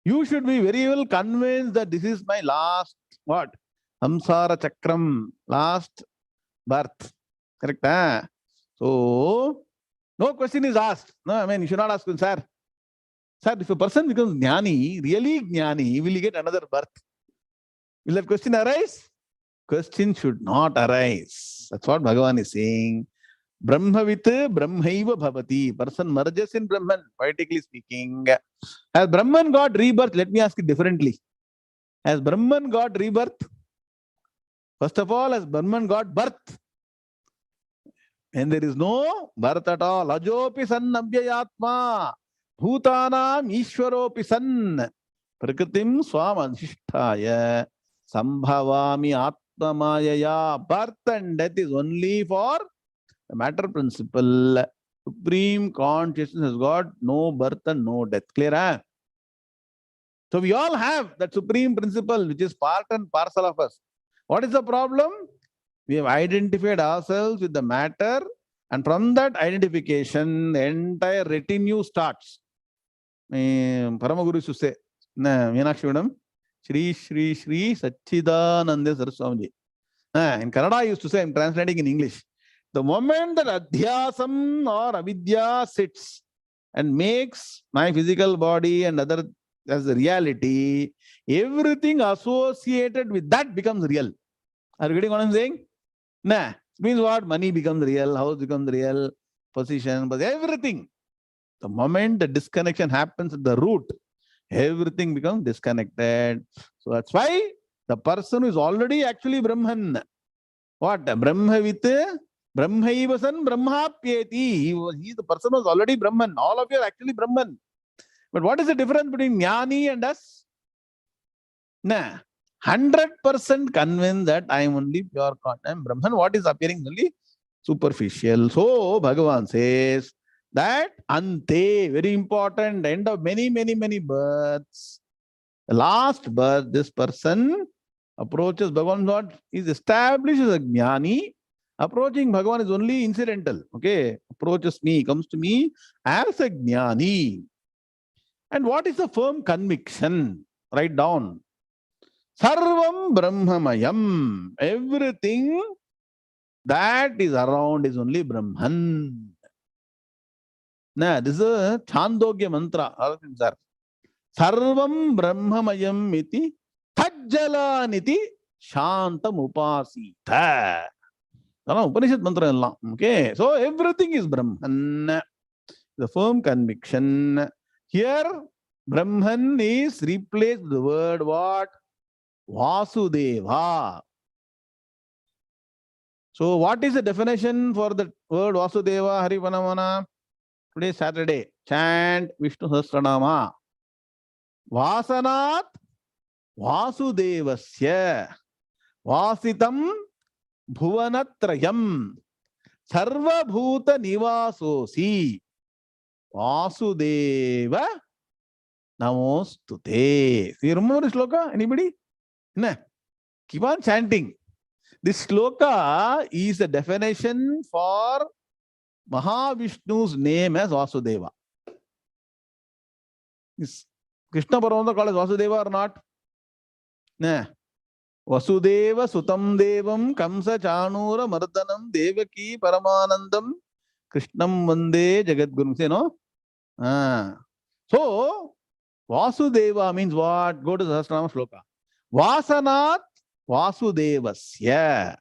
You should be very well convinced that this is my last, what? Samsara Chakram, last birth. Correct? Huh? So, no question is asked. No, I mean, you should not ask, sir. Sir, if a person becomes Gnani, really Gnani, will he get another birth? Will that question arise? Question should not arise. That's what Bhagavan is saying. Brahmavit Brahmaiva Bhavati. Person merges in Brahman, poetically speaking. Has Brahman got rebirth? Let me ask it differently. Has Brahman got rebirth? First of all, has Brahman got birth? And there is no birth at all. Ajopi san abhyayatma. Bhutanam ishwaropi san. Prakritim swam anshishtaya. Sambhavami atmamayaya. Birth and death is only for the matter principle. Supreme consciousness has got no birth and no death. Clear? Huh? So we all have that supreme principle which is part and parcel of us. What is the problem? We have identified ourselves with the matter, and from that identification, the entire retinue starts. Paramaguru used to say, Meenakshi Madam, Shri Shri Shri Satchidananda Saraswamiji. In Kannada, I used to say, I'm translating in English. The moment that adhyasam or avidya sits and makes my physical body and other as the reality, everything associated with that becomes real. Are you getting what I'm saying? Nah. Means what? Money becomes real, house becomes real, position, but everything. The moment the disconnection happens at the root, everything becomes disconnected. So that's why the person who is already actually Brahman. What? Brahmavit Brahmaiva san Brahmapyeti. He the person who is already Brahman. All of you are actually Brahman. But what is the difference between Gnani and us? Nah. 100% convinced that I am only pure content. Brahman, what is appearing only superficial. So Bhagavan says that ante, very important, end of many, many, many births. The last birth, this person approaches Bhagavan, what is established as a Gnani. Approaching Bhagavan is only incidental. Okay, approaches me, comes to me as a Gnani. And what is the firm conviction? Write down. Sarvam Brahmamayam. Everything that is around is only Brahman. Nah, this is a Chandogya mantra. Sarvam Brahmamayam iti Tajjalaniti Shantam Upasita. Upanishad mantra. Okay, so everything is Brahman. The firm conviction. Here, Brahman is replaced with the word what? Vasudeva. So what is the definition for the word Vasudeva Harivanamana? Today is Saturday. Chant Vishnu Sahasranama. Vasanat Vasudevasya. Vasitam Bhuvanatrayam. Sarva Bhuta Nivasosi. Vasudeva Namostute. You remember this shloka? Anybody? No. Keep on chanting. This shloka is the definition for Mahavishnu's name as Vasudeva. Is Krishna Paramahansa called as Vasudeva or not? No. Vasudeva Sutam Devam Kamsa Chanura Mardanam Devaki Paramanandam Krishnam Vande Jagadgurum. Say no? So, Vasudeva means what? Go to the Sahasranama Shloka. Vasanat Vasudevasya.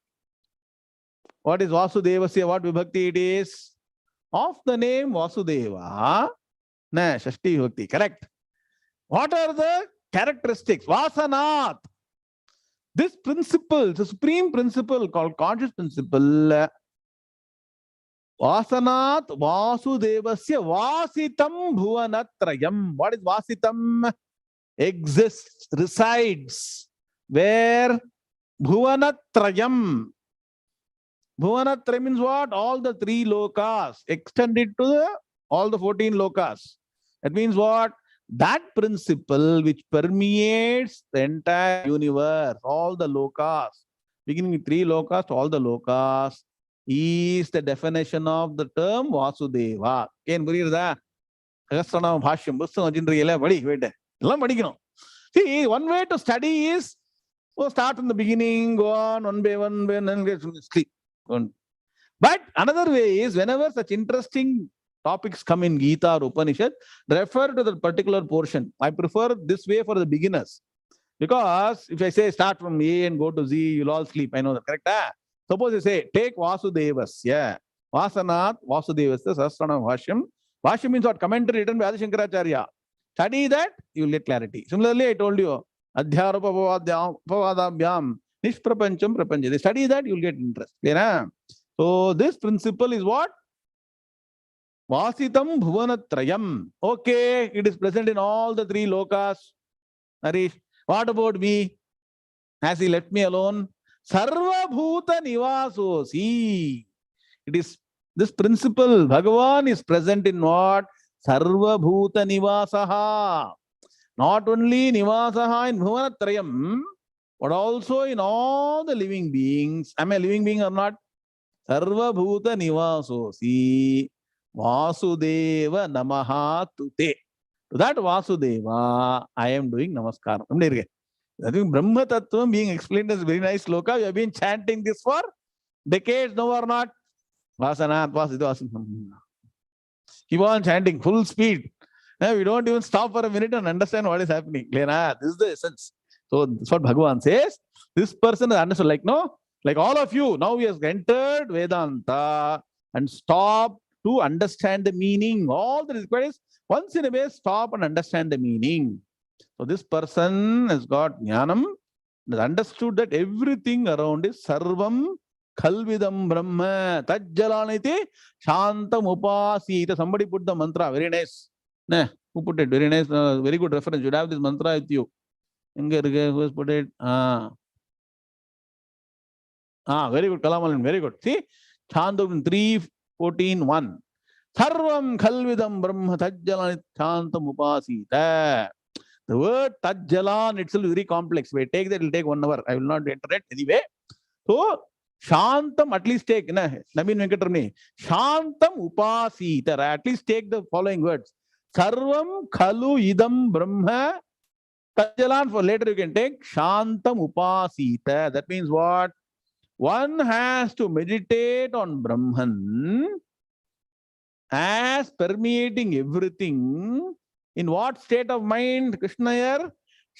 What is Vasudevasya? What vibhakti it is? Of the name Vasudeva. Na, Shashti vibhakti. Correct. What are the characteristics? Vasanat. This principle, the supreme principle called conscious principle, Vasanat Vasudevasya Vasitam Bhuvanatrayam. What is Vasitam? Exists, resides. Where? Bhuvanatrayam. Bhuvanatrayam means what? All the three lokas. Extended to all the 14 lokas. That means what? That principle which permeates the entire universe, all the lokas, beginning with three lokas to all the lokas, is the definition of the term Vasudeva. Can you read that? See, one way to study is start from the beginning, go on one by one, then get sleep. But another way is whenever such interesting topics come in Gita or Upanishad, refer to the particular portion. I prefer this way for the beginners. Because if I say start from A and go to Z, you'll all sleep. I know that, correct? Suppose I say, take Vasudevasya. Vasanat Vasudevasya Sahasranam Bhashyam. Bhashyam means what? Commentary written by Adi Shankaracharya. Study that, you will get clarity. Similarly, I told you, Adhyarupavadabhyam Nishprapancham Prapanchati. Study that, you will get interest. Clear? So this principle is what? Vasitam Bhuvanatrayam. Okay, it is present in all the three lokas. Harish, what about me? Has he left me alone? Sarva Bhuta Nivasosi. It is this principle. Bhagavan is present in what? Sarva Bhuta Nivasaha. Not only Nivasaha in Bhuvanatrayam, but also in all the living beings. Am I a living being or not? Sarva Bhuta Nivasosi. Vasudeva Namaha Tute. To that Vasudeva, I am doing Namaskaram. I think Brahma Tattvam being explained as very nice sloka. We have been chanting this for decades, no or not? Vasanat, Vasudeva. Keep on chanting, full speed. Now, we don't even stop for a minute and understand what is happening. This is the essence. So, that's what Bhagavan says. This person is understood. Like all of you, now he has entered Vedanta and stopped to understand the meaning. All that is required is once in a way stop and understand the meaning. So this person has got Jnanam, has understood that everything around is Sarvam Khalvidam Brahma Tajjalaniti Shantam Upasita. Somebody put the mantra, very nice. Who put it? Very nice, very good reference. You should have this mantra with you. Who has put it? Very good, Kalamalan, very good. See, Chandam 3:14:1. Sarvam Khalvidam Brahma Tajjalanit Shantam Upasita. The word Tajjalan itself is very complex. We take that, it will take 1 hour. I will not enter it anyway. So, Shantam, at least take, Naveen Venkatamani, Shantam Upasita. At least take the following words. Sarvam Khalu Idam Brahma Tajjalan. For later you can take Shantam Upasita. That means what? One has to meditate on Brahman as permeating everything. In what state of mind, Krishna here?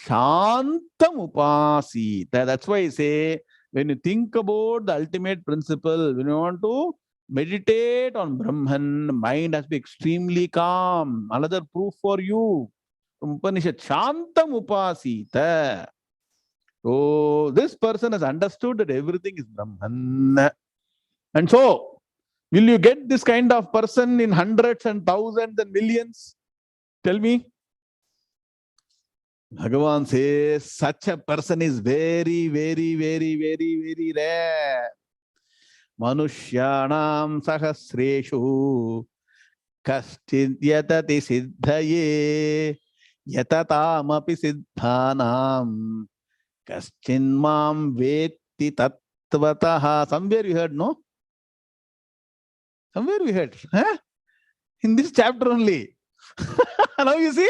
Shantam Upasita. That's why I say, when you think about the ultimate principle, when you want to meditate on Brahman, mind has to be extremely calm. Another proof for you from Upanishad, Shantam Upasita. So, this person has understood that everything is Brahman. And so, will you get this kind of person in hundreds and thousands and millions? Tell me. Bhagavan says such a person is very, very, very, very, very rare. Manushyanam sahasreshu kaschid yatati siddhaye yatataamapi siddhanam kaschinmam vetti tattvataha. Somewhere you heard, no? Somewhere we heard. In this chapter only. Now you see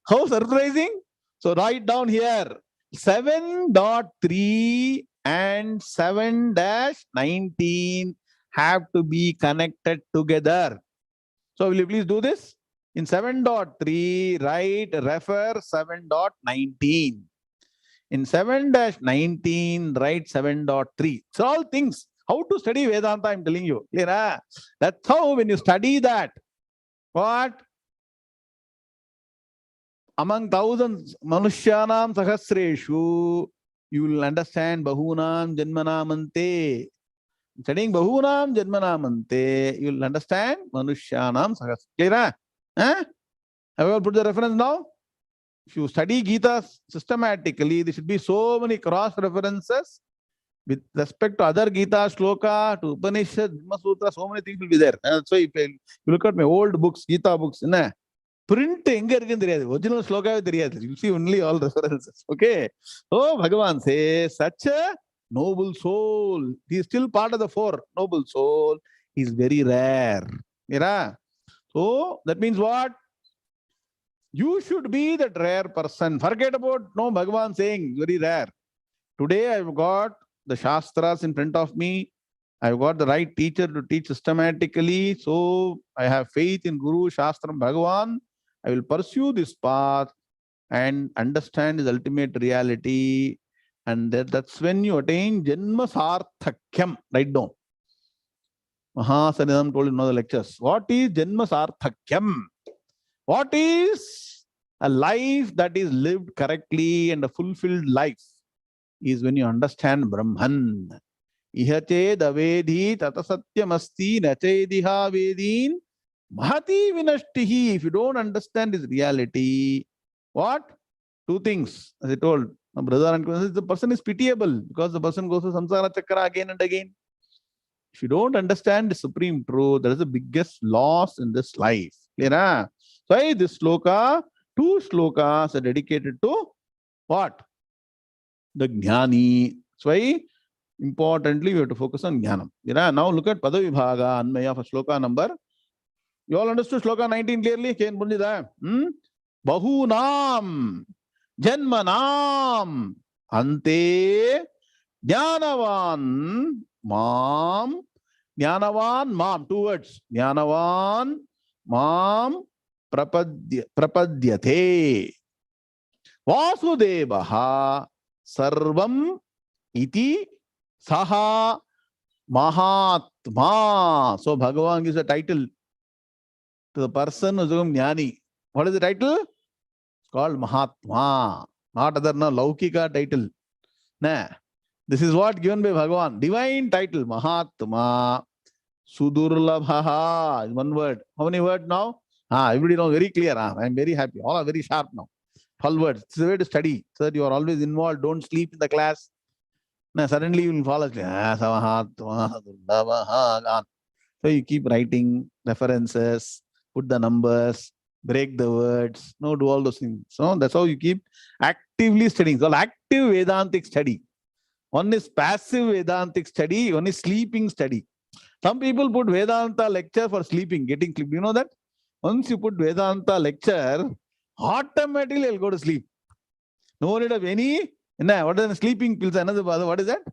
how surprising. So write down here. 7.3 and 7-19 have to be connected together. So will you please do this? In 7.3, write refer 7.19. In 7-19, write 7.3. So all things. How to study Vedanta, I'm telling you. Clear? Huh? That's how when you study that, what? Among thousands, Manushyanam Sahasreshu, you will understand Bahunam Janmanamante. Studying Bahunam Janmanamante, you will understand Manushyanam Sahasreshu. Clear? Huh? Have you all put the reference now? If you study Gita systematically, there should be so many cross references with respect to other Gita shloka, to Upanishad, Dhamma Sutra, so many things will be there. That's why if you look at my old books, Gita books, print எங்க இருக்குன்னு தெரியாது, original ஸ்லோகாவே தெரியாது. You see only all references. Okay. So Bhagavan says, such a noble soul, he is still part of the four noble soul, is very rare. Yeah. So that means what? You should be that rare person. Forget about no Bhagavan saying very rare. Today I've got the Shastras in front of me. I've got the right teacher to teach systematically. So I have faith in Guru, Shastra, Bhagavan. I will pursue this path and understand his ultimate reality. And that's when you attain Janma Sarthakyam. Write down. Mahasanidam told in one of the lectures. What is Janma Sarthakyam? What is a life that is lived correctly and a fulfilled life? Is when you understand Brahman. Ihache davedhi tatasatyamasti nachediha vedin mahati vinashtihi. If you don't understand this reality, what? Two things. As I told my brother and the person is pitiable because the person goes to samsara chakra again and again. If you don't understand the supreme truth, that is the biggest loss in this life. Clear? So this sloka, 2 slokas are dedicated to what? The Gnani. So importantly, we have to focus on Jnanam. Now look at Padavibhaga, Anmaya for sloka number. You all understood sloka 19 clearly? Bahunam Janmanam Ante Jnanavan Mam. Jnanavan Mam. 2 words. Jnanavan Mam Prapadyate. Vasudevaha Sarvam Iti Saha Mahatma. So Bhagavan gives a title to the person who is a Gnani. What is the title? It's called Mahatma. Not other Laukika title. Nah. This is what given by Bhagavan. Divine title. Mahatma. Sudurlabhaha is 1 word. How many words now? Everybody knows very clear. I am very happy. All are very sharp now. 12 words. It's a way to study so that you are always involved. Don't sleep in the class. Suddenly you will fall asleep. So you keep writing references, put the numbers, break the words, do all those things. So that's how you keep actively studying. It's called active Vedantic study. One is passive Vedantic study, one is sleeping study. Some people put Vedanta lecture for sleeping, getting sleep. You know that? Once you put Vedanta lecture, automatically you'll go to sleep. No need of any. What are the sleeping pills? Another, what is that?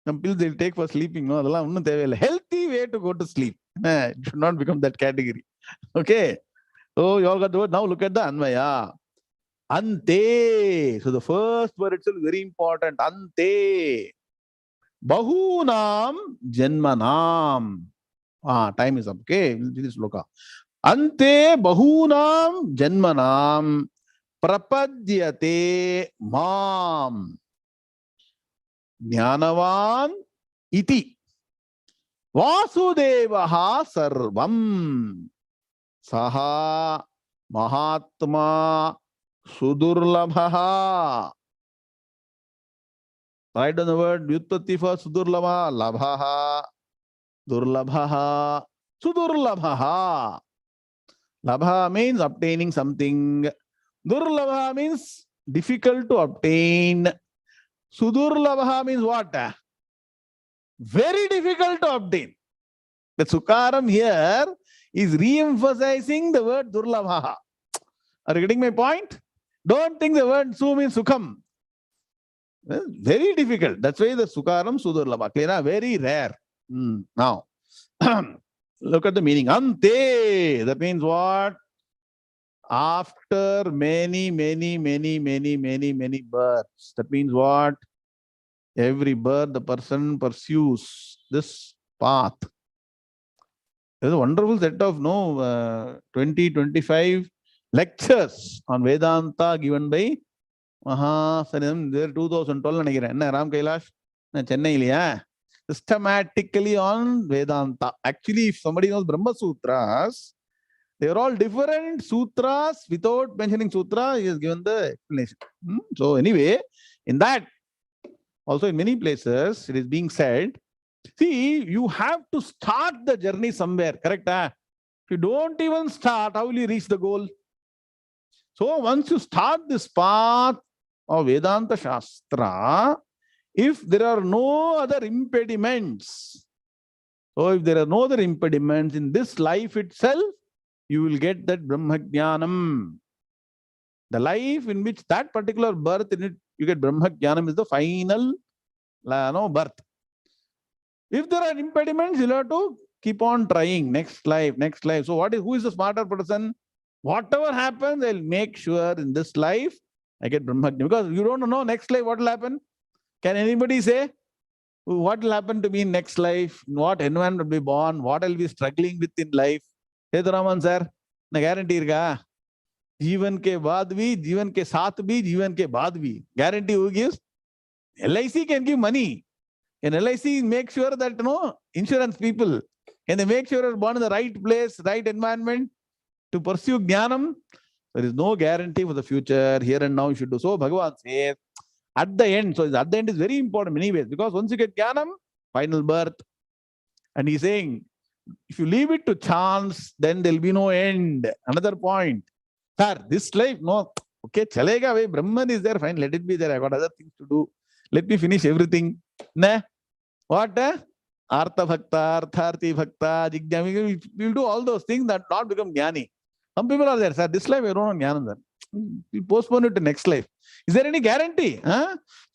Some pills they'll take for sleeping. No, healthy way to go to sleep. It should not become that category. Okay. So you all got the word. Now look at the Anvaya. Ante. So the first word itself is very important. Ante. Bahunam Janmanam. Time is up. Okay. We'll do this loka. Ante Bahunam Janmanam Prapadyate Mam Jnanavan Iti Vasudevaha Sarvam Saha Mahatma Sudurlabhaha. Write down the word Vyutpatti for Sudurlabha. Labhaha Durlabhaha Sudurlabhaha. Labha means obtaining something. Durlabha means difficult to obtain. Sudurlabha means what? Very difficult to obtain. The Sukaram here is re-emphasizing the word Durlabha. Are you getting my point? Don't think the word Su means Sukham. Very difficult. That's why the Sukaram Sudurlabha. Clear? Very rare. Now, look at the meaning. Ante. That means what? After many births. That means what? Every birth, the person pursues this path. There's a wonderful set of 25 lectures on Vedanta given by Mahasanam. There 2012 நினைக்கிறேன். என்ன Ram Kailash? சென்னையிலையா? Systematically on Vedanta. Actually, if somebody knows Brahma Sutras, they are all different sutras. Without mentioning sutra, he has given the explanation. So anyway, in that, also in many places, it is being said, see, you have to start the journey somewhere, correct? If you don't even start, how will you reach the goal? So once you start this path of Vedanta Shastra, if there are no other impediments, so if there are no other impediments in this life itself, you will get that Brahma Jnanam. The life in which that particular birth in it, you get Brahma Jnanam is the final birth. If there are impediments, you'll have to keep on trying. Next life. So who is the smarter person? Whatever happens, I'll make sure in this life I get Brahma Jnanam. Because you don't know next life what will happen. Can anybody say what will happen to me in next life? In what environment will be born? What I'll be struggling with in life? Raman sir, na guarantee irga. Jeevan ke baad bhi, jeevan ke saath bhi, jeevan ke baad bhi. Guarantee who gives? LIC can give money. And LIC make sure that insurance people, and they make sure you're born in the right place, right environment to pursue Jnanam. There is no guarantee for the future. Here and now you should do. So Bhagavan says, at the end, so at the end is very important in many ways, because once you get Jnanam, final birth. And he's saying, if you leave it to chance, then there'll be no end. Another point. Sir, this life, no, okay, chalega way, Brahman is there, fine, let it be there. I got other things to do. Let me finish everything. Nah. What? Artha Bhakta, Artharthi Bhakta, Jigyami. We'll do all those things that not become Gnani. Some people are there, sir. This life, we don't know Jnanam. We'll postpone it to next life. Is there any guarantee?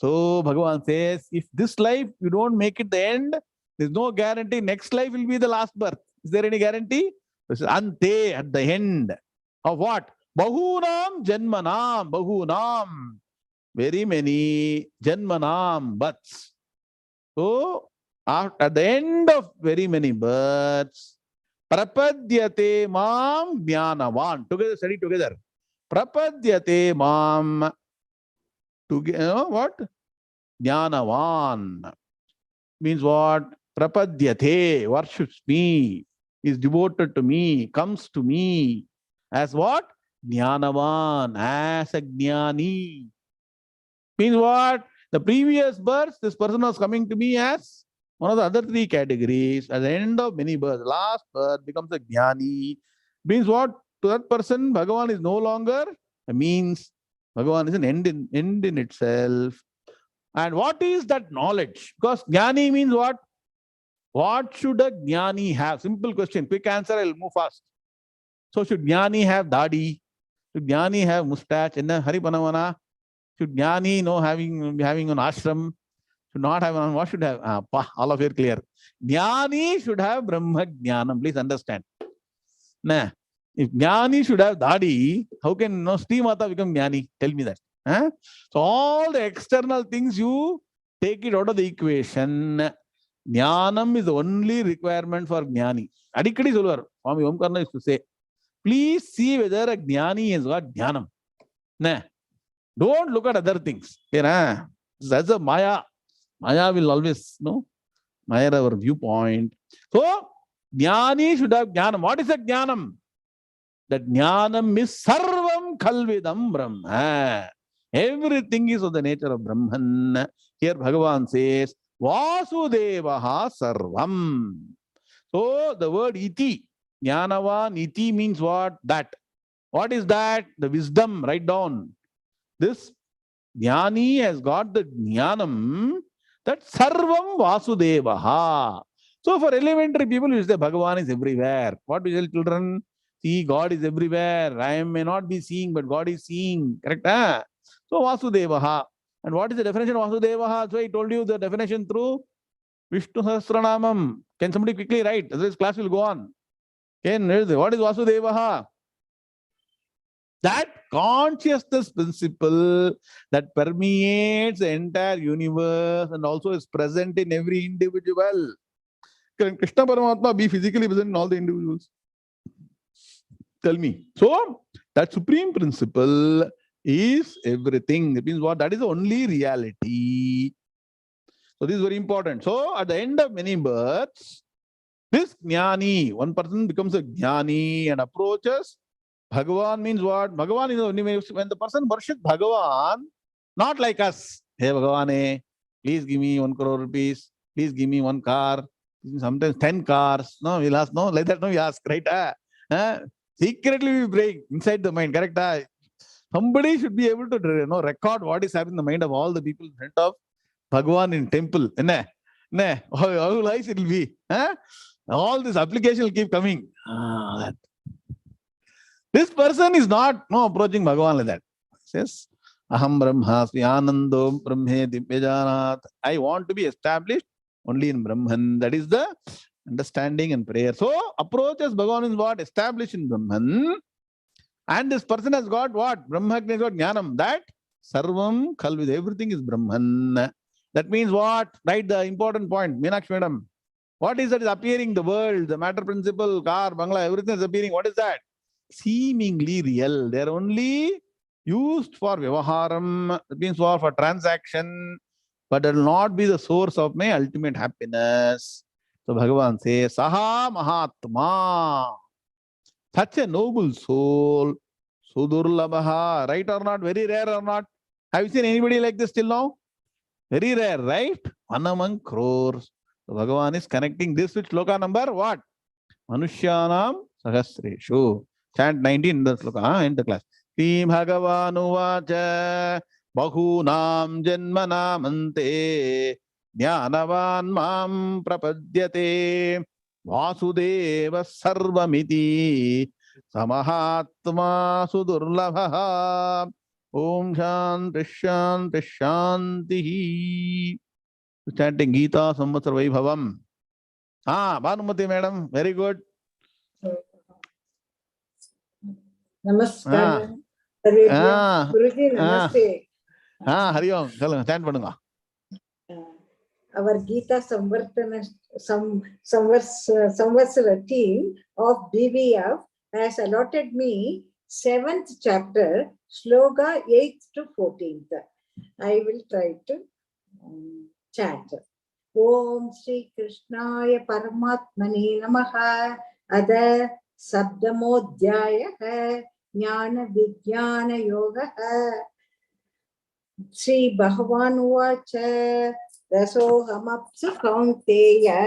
So Bhagavan says, if this life you don't make it the end, there's no guarantee next life will be the last birth. Is there any guarantee? Ante, at the end of what? Bahunam Janmanam. Bahunam. Very many Janmanam births. So at the end of very many births, Prapadyate Mam Jnanavan. Together, study together. Prapadyate Mam. What? Jnanavan. Means what? Prapadyate, worships me, is devoted to me, comes to me as what? Jnanavan, as a Gnani. Means what? The previous births, this person was coming to me as one of the other three categories. At the end of many births, last birth becomes a Gnani. Means what? To that person, Bhagavan is no longer a means. Bhagavan is an end in itself. And what is that knowledge? Because Gnani means what? What should a Gnani have? Simple question. Quick answer, I'll move fast. So should Gnani have dadi? Should Gnani have mustache? Haripanavana? Should Gnani having an ashram? Should not have one? What should have? All of you are clear. Gnani should have Brahma Jnanam. Please understand. Nah. If Gnani should have dadi, how can Sri Mata become Gnani? Tell me that. So all the external things, you take it out of the equation. Jnanam is the only requirement for Gnani. Adikadi solvar. Swami Omkarna used to say, please see whether a Gnani has got Jnanam. Nah. Don't look at other things. That's a Maya. Maya will always, Maya our viewpoint. So, Jnani should have Jnanam. What is a Jnanam? That Jnanam is Sarvam Khalvidam Brahma. Everything is of the nature of Brahman. Here Bhagavan says, Vasudevaha Sarvam. So the word iti, Jnanavan, iti means what? That. What is that? The wisdom. Write down. This Jnani has got the Jnanam that Sarvam Vasudevaha. So for elementary people, you say Bhagavan is everywhere. What do you tell children? See, God is everywhere. I may not be seeing, but God is seeing. Correct? So Vasudevaha. And what is the definition of Vasudevaha? So I told you the definition through Vishnu Sahasranamam. Can somebody quickly write? This class will go on. What is Vasudevaha? That consciousness principle that permeates the entire universe and also is present in every individual. Can Krishna Paramatma be physically present in all the individuals? Tell me. So, that supreme principle is everything. That means what? That is the only reality. So, this is very important. So, at the end of many births, this Gnani, one person becomes a Gnani and approaches Bhagavan. Means what? Bhagavan is only when the person worships Bhagavan, not like us. Hey Bhagavane, please give me 1 crore rupees. Please give me 1 car. Sometimes 10 cars. No, we'll ask. No, like that. No, we ask. Right? Secretly we pray inside the mind. Correct? Somebody should be able to record what is happening in the mind of all the people in front of Bhagavan in temple. How nice it will be. All this application will keep coming. This person is not approaching Bhagavan like that. He says, Aham Brahmasmi Anando Brahme Divyajanat. I want to be established only in Brahman. That is the understanding and prayer. So, approaches Bhagavan is what? Established in Brahman. And this person has got what? Brahma has got Jnanam. That Sarvam Khalvid, everything is Brahman. That means what? Right, the important point. Meenakshi madam. What is that is appearing? The world, the matter principle, car, bangla, everything is appearing. What is that? Seemingly real. They are only used for Vyavaharam. That means for transaction. But it will not be the source of my ultimate happiness. So Bhagavan says, Saha Mahatma. Such a noble soul. Sudurlabha. Right or not? Very rare or not? Have you seen anybody like this till now? Very rare, right? One among crores. So Bhagavan is connecting this with shloka number what? Manushyanam Sahasreshu. Chant 19 in the shloka, in the class. Sri Bhagavan Uvacha Bahunam Janmanamante Jnanavan Mam Prapadyate Vasudeva Sarvamiti Samahatma Sudurlabha. Om Shanti Shanti Shanti. Chanting Gita Samvatsar Vaibhavam. Bhanumati madam, very good. Namaskar. Guruji, namaste. Hari Om. Chant padunga. Our Gita Samvatsara team of BVF has allotted me 7th chapter, Shloka 8th to 14th. I will try to chant. Om Shri Krishnaya Paramatmane Namaha Ada Sabdamodhyaya Jnana Vijnana Yoga Sri Bhagavan Uvacha Rasohamapsu Kaunteya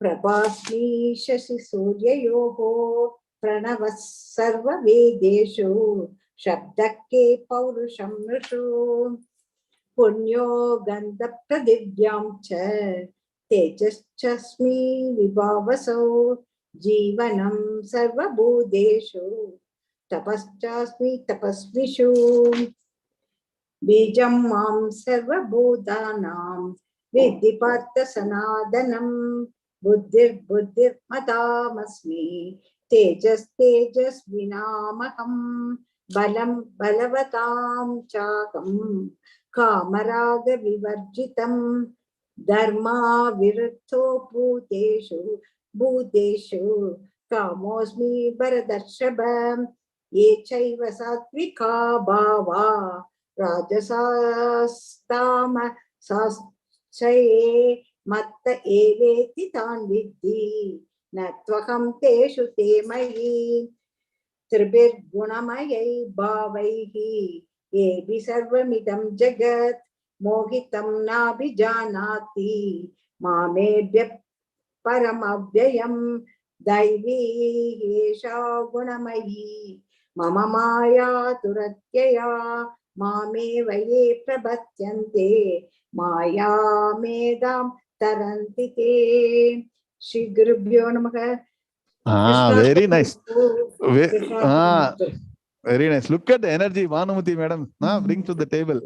Prabhasmi Shashi Surya Yoho Pranavas Sarva Vedeshu Shabdakke Paurusham Nrishu Punyo Gandhapta Divyam Cha Tejaschasmi Vibhavaso Jivanam Sarva Bhudeshu Tapaschasmi Tapasvishu Bijam Mam Sarva Bhudanam Vidhipartha Sanadanam Buddhir Matamasmi Tejas Vinamaham Balam Balavatam Chakam Kamaraga Vivarjitam Dharma Viruttho Bhuteshu Kamosmi Baradarshaba Yechaiva Satvika Bhava Rajasastama Saschaye Matta Eveti Tan Vidhi Natvakam Teshu Temayi Tribir Gunamayai Bhavaihi Ebi Sarvamidam Jagat Mohitam Nabhijanati Mamebhya Paramavyayam Daivi Esha Gunamayi Mama Maya Turatyaya Mame Vaye Prabhatyante Maya Medam Tarantite Shri Gurubhyo Namaha. Very nice. Very nice. Look at the energy Bhanumati madam brings to the table.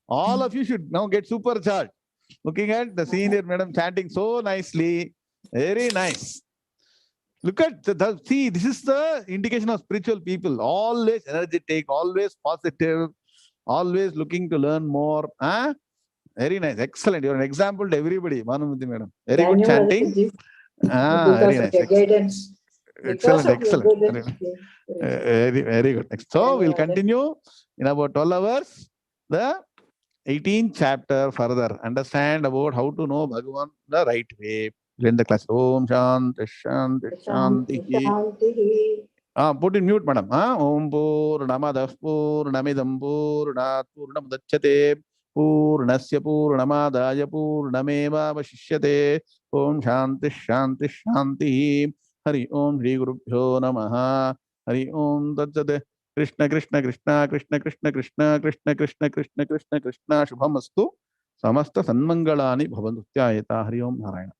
All of you should now get supercharged. Looking at the senior madam chanting so nicely. Very nice. Look at see, this is the indication of spiritual people. Always energetic, always positive, always looking to learn more. Very nice. Excellent. You're an example to everybody, Bhanumati madam. Very good chanting. Very nice. Because of your guidance. Because Excellent, of your excellent. guidance. Very good. So we'll continue in about 12 hours. The 18th chapter further. Understand about how to know Bhagavan the right way. We'll end the class. Om Shanti Shanti Shanti. Put in mute, madam. Om Purnamadah Purnamidam Purnat Purnamudachyate Purnasya Purnamadaya Purnameva Vashishyate. Om Shanti Shanti Shanti. Hari Om Shri Gurubhyo Namaha. Hari Om Tat Krishna Krishna Krishna Krishna Krishna Krishna Krishna Krishna Krishna Krishna Krishna Shubhamastu Samasta Sanmangalani Bhavantutyayata. Hari Om Narayana.